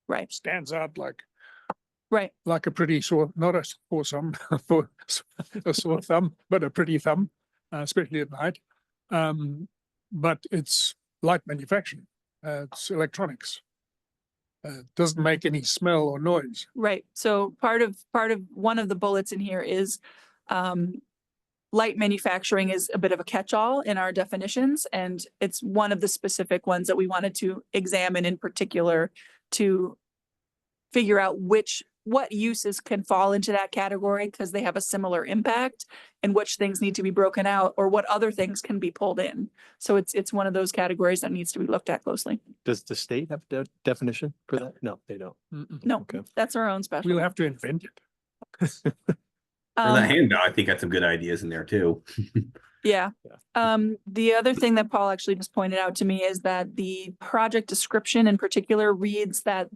Speaker 3: Right.
Speaker 5: stands out like a pretty sore, not a sore thumb, a sore thumb, but a pretty thumb, especially at night. But it's light manufacturing. It's electronics. Doesn't make any smell or noise.
Speaker 3: Right. So part of one of the bullets in here is light manufacturing is a bit of a catch-all in our definitions, and it's one of the specific ones that we wanted to examine in particular to figure out what uses can fall into that category because they have a similar impact, and which things need to be broken out, or what other things can be pulled in. So it's one of those categories that needs to be looked at closely.
Speaker 1: Does the state have a definition for that? No, they don't.
Speaker 3: No,
Speaker 1: Okay.
Speaker 3: that's our own special.
Speaker 5: We'll have to invent it.
Speaker 7: For the handout, I think got some good ideas in there too.
Speaker 3: Yeah.
Speaker 1: Yeah.
Speaker 3: The other thing that Paul actually just pointed out to me is that the project description in particular reads that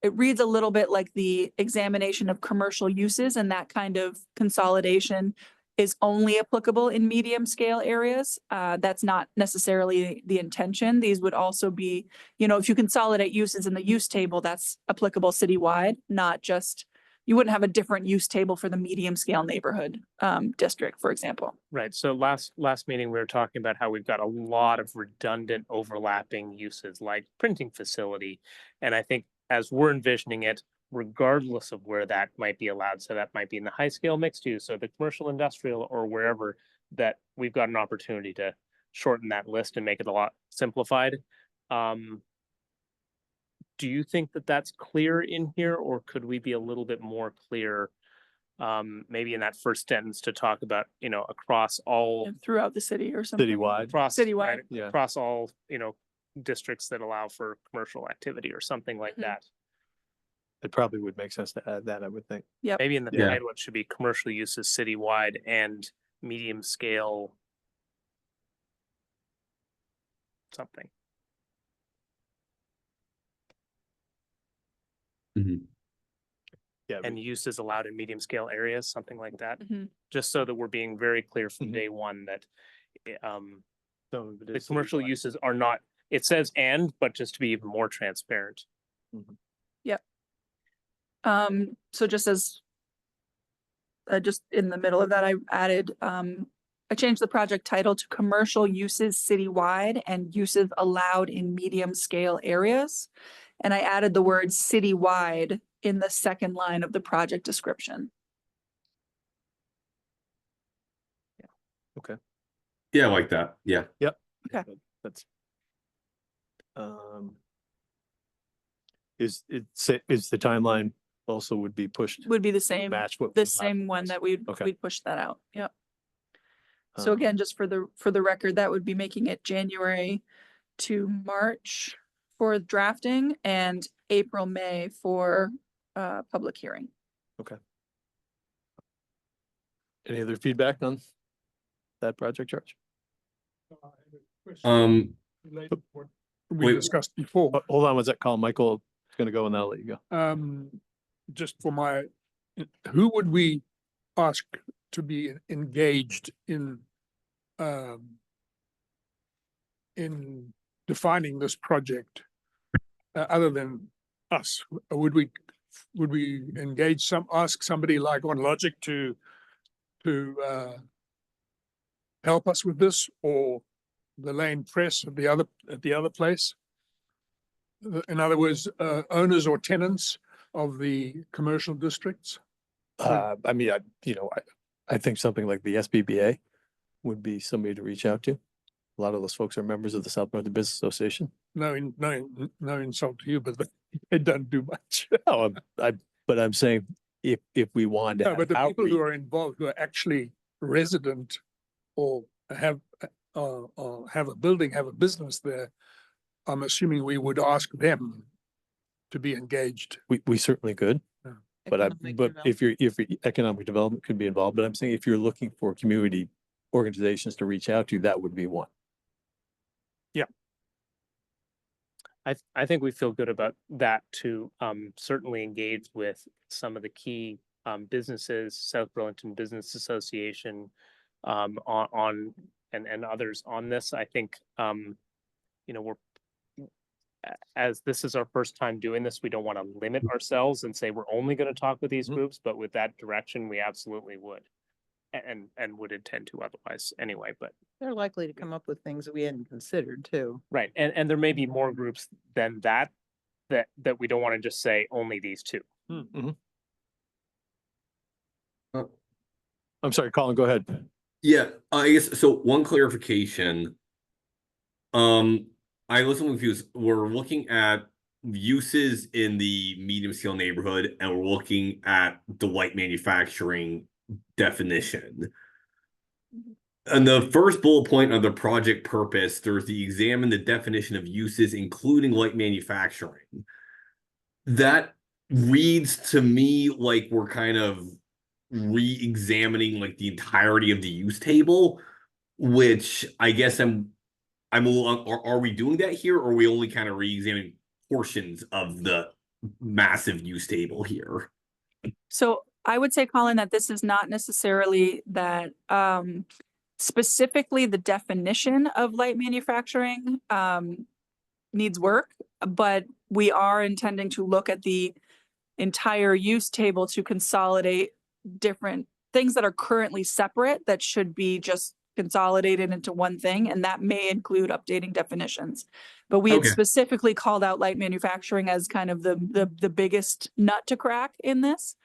Speaker 3: it reads a little bit like the examination of commercial uses, and that kind of consolidation is only applicable in medium scale areas. That's not necessarily the intention. These would also be, if you consolidate uses in the use table, that's applicable citywide, not just, you wouldn't have a different use table for the medium scale neighborhood district, for example.
Speaker 4: Right, so last meeting, we were talking about how we've got a lot of redundant overlapping uses like printing facility. And I think as we're envisioning it, regardless of where that might be allowed, so that might be in the high scale mixed use or the commercial industrial or wherever, that we've got an opportunity to shorten that list and make it a lot simplified. Do you think that that's clear in here, or could we be a little bit more clear? Maybe in that first sentence to talk about, across all,
Speaker 3: Throughout the city or something.
Speaker 1: Citywide.
Speaker 4: across,
Speaker 3: Citywide.
Speaker 4: right,
Speaker 1: Yeah.
Speaker 4: across all, districts that allow for commercial activity or something like
Speaker 3: Mhm.
Speaker 4: that.
Speaker 1: It probably would make sense to add that, I would think.
Speaker 4: Maybe in the
Speaker 7: Yeah.
Speaker 4: title, it should be commercial uses citywide and medium scale. Something.
Speaker 7: Mhm.
Speaker 1: Yeah.
Speaker 4: And uses allowed in medium scale areas, something like that,
Speaker 3: Mhm.
Speaker 4: just so that we're being very clear from
Speaker 1: Mhm.
Speaker 4: day one that
Speaker 1: Some of it
Speaker 4: the
Speaker 1: is
Speaker 4: commercial
Speaker 1: citywide.
Speaker 4: uses are not, it says and, but just to be even more transparent.
Speaker 3: So just as just in the middle of that, I added, I changed the project title to commercial uses citywide and uses allowed in medium scale areas. And I added the word citywide in the second line of the project description.
Speaker 7: Yeah, I like that. Yeah.
Speaker 3: Okay.
Speaker 1: That's. Is the timeline also would be pushed?
Speaker 3: Would be the
Speaker 1: to
Speaker 3: same,
Speaker 1: Match what.
Speaker 3: the
Speaker 1: we last
Speaker 3: same one
Speaker 1: discussed?
Speaker 3: that we'd
Speaker 1: Okay.
Speaker 3: push that out. Yep. So
Speaker 1: Um,
Speaker 3: again, just for the record, that would be making it January to March for drafting and April, May for public hearing.
Speaker 1: Any other feedback on that project, George?
Speaker 2: I have a question related to what
Speaker 5: We
Speaker 7: Wait.
Speaker 5: discussed before.
Speaker 1: Hold on, was that call? Michael is gonna go and I'll let you go.
Speaker 5: Just for who would we ask to be engaged in defining this project, other than us? Would we ask somebody like On Logic to help us with this, or the Lane Press at the other place? In other words, owners or tenants of the commercial districts?
Speaker 1: I mean, I think something like the SBBA would be somebody to reach out to. A lot of those folks are members of the South Northern Business Association.
Speaker 5: No insult to you, but they don't do much.
Speaker 1: No, but I'm saying if we want to
Speaker 5: No,
Speaker 1: have
Speaker 5: but the people who
Speaker 1: outreach,
Speaker 5: are involved, who are actually resident or have a building, have a business there, I'm assuming we would ask them to be engaged.
Speaker 1: we certainly could. But
Speaker 6: Economic
Speaker 1: if you're economic development could be involved, but I'm saying if you're looking for community organizations to reach out to, that would be one.
Speaker 4: I think we feel good about that to certainly engage with some of the key businesses, South Burlington Business Association, on and others on this. I think we're, as this is our first time doing this, we don't want to limit ourselves and say we're only going to talk with these
Speaker 1: Mhm.
Speaker 4: groups, but with that direction, we absolutely would. And would intend to otherwise anyway, but
Speaker 6: They're likely to come up with things that we hadn't considered too.
Speaker 4: right. And there may be more groups than that we don't want to just say only these two.
Speaker 1: I'm sorry, Colin, go ahead.
Speaker 7: Yeah, I guess so. One clarification. I was confused. We're looking at uses in the medium scale neighborhood, and we're looking at the light manufacturing definition. And the first bullet point of the project purpose, there's the examine the definition of uses, including light manufacturing. That reads to me like we're kind of re-examining like the entirety of the use table, which I guess I'm a little, are we doing that here, or are we only kind of re-examining portions of the massive use table here?
Speaker 3: So I would say, Colin, that this is not necessarily that specifically the definition of light manufacturing needs work, but we are intending to look at the entire use table to consolidate different things that are currently separate that should be just consolidated into one thing, and that may include updating definitions. But we had
Speaker 7: Okay.
Speaker 3: specifically called out light manufacturing as kind of the biggest nut to crack in this.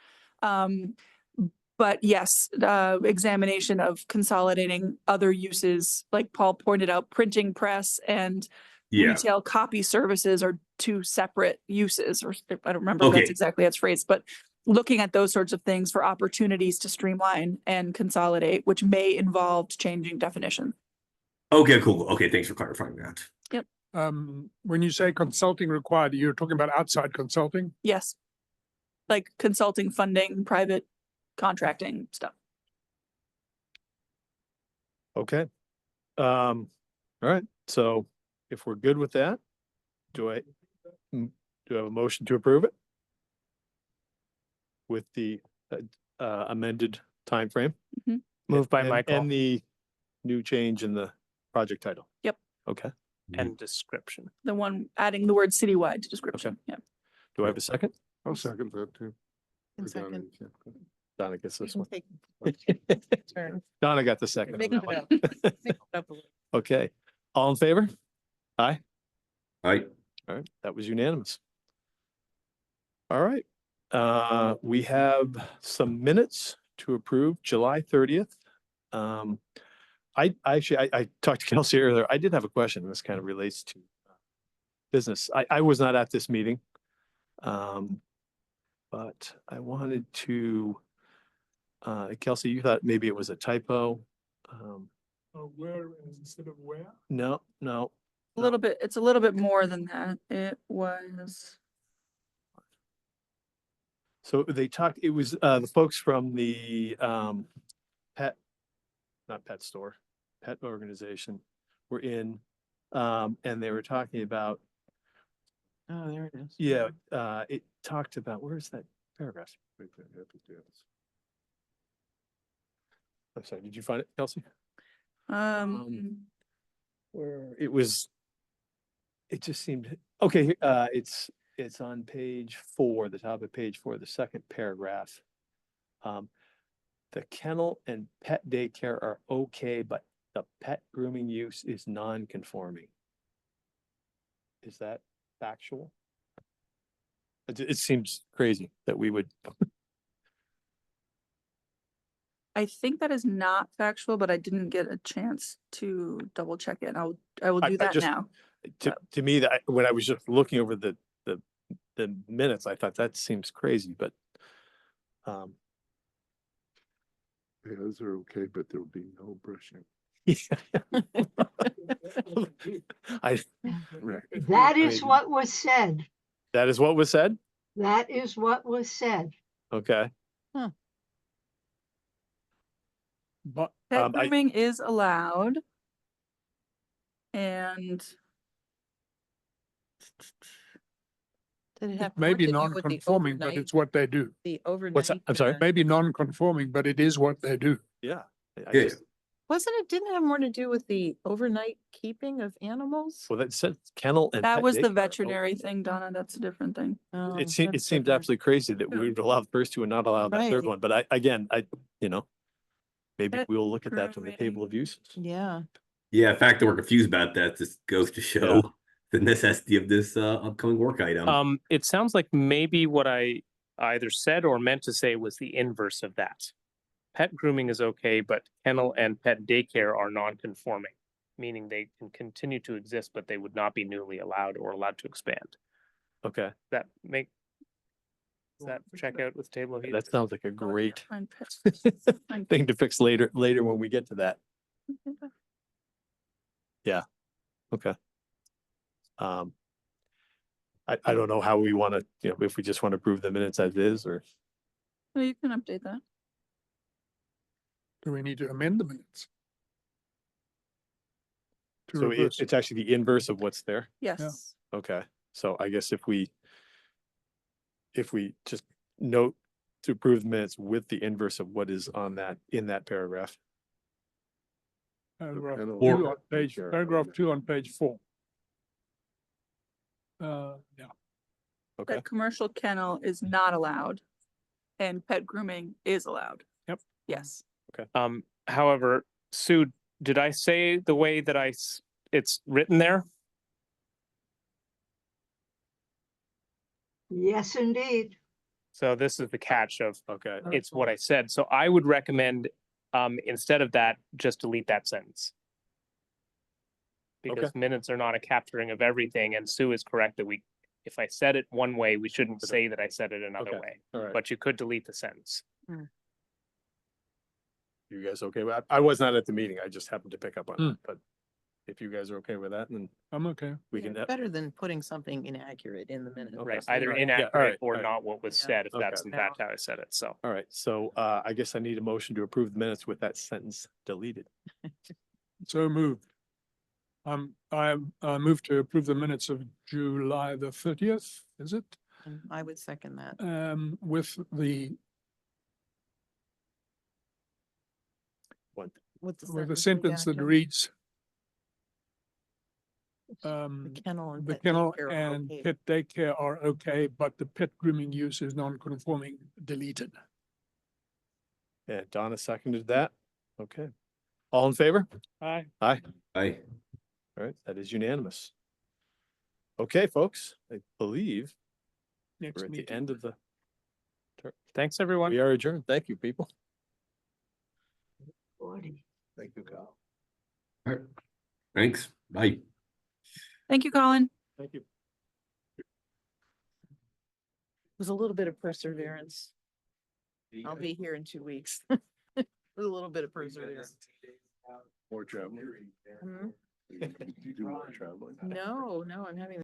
Speaker 3: But yes, examination of consolidating other uses, like Paul pointed out, printing press and
Speaker 7: Yeah.
Speaker 3: retail copy services are two separate uses, or I don't remember if that's
Speaker 7: Okay.
Speaker 3: exactly how it's phrased, but looking at those sorts of things for opportunities to streamline and consolidate, which may involve changing definition.
Speaker 7: Okay, cool. Okay, thanks for clarifying that.
Speaker 5: When you say consulting required, you're talking about outside consulting?
Speaker 3: Yes. Like consulting, funding, private contracting stuff.
Speaker 1: Okay. All right, so if we're good with that, do I have a motion to approve it? With the amended timeframe?
Speaker 4: Moved by
Speaker 1: and-
Speaker 4: Michael.
Speaker 1: And the new change in the project title?
Speaker 3: Yep.
Speaker 1: Okay,
Speaker 4: And description.
Speaker 3: The one adding the word citywide to description. Yeah.
Speaker 1: do I have a second?
Speaker 9: I'll second that too.
Speaker 6: In
Speaker 9: Or Donna,
Speaker 6: second.
Speaker 9: yeah.
Speaker 1: Donna gets
Speaker 6: You
Speaker 1: this
Speaker 6: can
Speaker 1: one.
Speaker 6: take turn.
Speaker 1: Donna got the second. on
Speaker 6: Make
Speaker 1: that
Speaker 6: it
Speaker 1: one.
Speaker 6: up. Make it up a little.
Speaker 1: Okay, all in favor? Aye.
Speaker 7: All right.
Speaker 1: All right, that was unanimous. All right, we have some minutes to approve, July 30th. I talked to Kelsey earlier. I did have a question. This kind of relates to business. I was not at this meeting. But I wanted to, Kelsey, you thought maybe it was a typo.
Speaker 2: Where instead of where?
Speaker 1: No.
Speaker 3: A little bit, it's a little bit more than that. It was,
Speaker 1: So they talked, it was the folks from the pet, not pet store, pet organization were in, and they were talking about,
Speaker 6: Oh, there it is.
Speaker 1: yeah, it talked about, where's that paragraph?
Speaker 9: Make that happy dance.
Speaker 1: I'm sorry, did you find it, Kelsey? Where it was, it just seemed, okay, it's on page 4, the top of page 4, the second paragraph. The kennel and pet daycare are okay, but the pet grooming use is non-conforming. Is that factual? It seems crazy that we would,
Speaker 3: I think that is not factual, but I didn't get a chance to double check it. I will
Speaker 1: I
Speaker 3: do that
Speaker 1: just-
Speaker 3: now.
Speaker 1: to me, that when I was just looking over the minutes, I thought that seems crazy, but
Speaker 9: Yeah, those are okay, but there will be no brushing.
Speaker 1: I,
Speaker 9: Right.
Speaker 8: That is
Speaker 1: Maybe.
Speaker 8: what was said.
Speaker 1: that is what was said?
Speaker 8: That is what was said.
Speaker 1: Okay.
Speaker 5: But
Speaker 3: Pet
Speaker 1: I-
Speaker 3: grooming is allowed. And
Speaker 6: Did it have
Speaker 5: it may
Speaker 6: more
Speaker 5: be
Speaker 6: to do with the
Speaker 5: non-conforming, but
Speaker 6: overnight-
Speaker 5: it's what they do.
Speaker 6: The overnight.
Speaker 1: What's that? I'm sorry?
Speaker 5: Maybe non-conforming, but it is what they do.
Speaker 1: Yeah. I
Speaker 7: Yeah.
Speaker 1: just-
Speaker 6: Wasn't it, didn't it have more to do with the overnight keeping of animals?
Speaker 1: Well, that said kennel and.
Speaker 3: that
Speaker 1: pet
Speaker 3: was the
Speaker 1: daycare. Oh,
Speaker 3: veterinary thing, Donna. That's a different thing.
Speaker 6: Oh,
Speaker 1: It seemed, it
Speaker 6: that's
Speaker 1: seemed
Speaker 6: different.
Speaker 1: absolutely crazy that we would allow the first two and not allow that third
Speaker 6: Right.
Speaker 1: one, but you know, maybe
Speaker 3: Pet
Speaker 1: we'll look at that from the
Speaker 3: grooming.
Speaker 1: table of uses.
Speaker 6: Yeah.
Speaker 7: Yeah, the fact that we're confused about that just goes to show the necessity of this upcoming work item.
Speaker 4: It sounds like maybe what I either said or meant to say was the inverse of that. Pet grooming is okay, but kennel and pet daycare are non-conforming, meaning they can continue to exist, but they would not be newly allowed or allowed to expand.
Speaker 1: Okay,
Speaker 4: Does that check out with table of
Speaker 1: that
Speaker 4: uses?
Speaker 1: sounds like a great
Speaker 3: Find pet- find
Speaker 1: thing to fix later when we get to that. Okay. I don't know how we want to, if we just want to approve the minutes as is, or,
Speaker 3: Well, you can update that.
Speaker 5: Do we need to amend the minutes? To
Speaker 1: So
Speaker 5: reverse.
Speaker 1: it's actually the inverse of what's there.
Speaker 3: Yes.
Speaker 1: Okay, so I guess if we just note to approve the minutes with the inverse of what is on that, in that paragraph.
Speaker 5: Paragraph
Speaker 9: Kennel
Speaker 5: two
Speaker 9: or
Speaker 5: on page,
Speaker 9: daycare,
Speaker 5: paragraph
Speaker 9: okay.
Speaker 5: 2 on page 4. Yeah,
Speaker 1: Okay,
Speaker 3: That commercial kennel is not allowed and pet grooming is allowed.
Speaker 5: Yep.
Speaker 3: Yes.
Speaker 4: However, Sue, did I say the way that it's written there?
Speaker 8: Yes, indeed.
Speaker 4: So this is the catch of,
Speaker 1: okay,
Speaker 4: it's what I said. So I would recommend, instead of that, just delete that sentence. Because minutes are not a capturing of everything, and Sue is correct that if I said it one way, we shouldn't say that I said it another
Speaker 1: Okay.
Speaker 4: way,
Speaker 1: all right.
Speaker 4: but you could delete the sentence.
Speaker 1: You guys okay with that? I was not at the meeting. I just happened to pick up on it, but if you guys are okay with that, then
Speaker 5: I'm okay.
Speaker 1: we can.
Speaker 6: Better than putting something inaccurate in the minute.
Speaker 1: Okay.
Speaker 4: Right,
Speaker 1: so-
Speaker 4: either
Speaker 1: all right, yeah, all
Speaker 4: inaccurate
Speaker 1: right,
Speaker 4: or
Speaker 1: all right.
Speaker 4: not what was
Speaker 6: Yeah.
Speaker 4: said, if
Speaker 1: Okay.
Speaker 4: that's in fact how I said it, so.
Speaker 1: All right, so I guess I need a motion to approve the minutes with that sentence deleted.
Speaker 5: So moved. I move to approve the minutes of July the 30th, is it?
Speaker 6: I would second that.
Speaker 5: With the,
Speaker 6: With
Speaker 5: the sentence that reads,
Speaker 6: The kennel and.
Speaker 5: the
Speaker 6: pet
Speaker 5: kennel
Speaker 6: daycare are
Speaker 5: and
Speaker 6: okay.
Speaker 5: pet daycare are okay, but the pet grooming use is non-conforming, deleted.
Speaker 1: Yeah, Donna seconded that. Okay. All in favor?
Speaker 5: Aye.
Speaker 1: Aye.
Speaker 7: I
Speaker 1: All right, that is unanimous. Okay, folks, I believe
Speaker 5: Next
Speaker 1: we're at the
Speaker 5: meeting.
Speaker 1: end of the,
Speaker 4: Thanks, everyone.
Speaker 1: we are adjourned. Thank you, people.
Speaker 8: 40.
Speaker 9: Thank you, Kyle.
Speaker 7: thanks. Bye.
Speaker 3: Thank you, Colin.
Speaker 1: Thank you.
Speaker 6: It was a little bit of perseverance. I'll be here in 2 weeks. With a little bit of perseverance.
Speaker 9: More travel.
Speaker 6: Hmm?
Speaker 9: You do more traveling.
Speaker 6: No, I'm having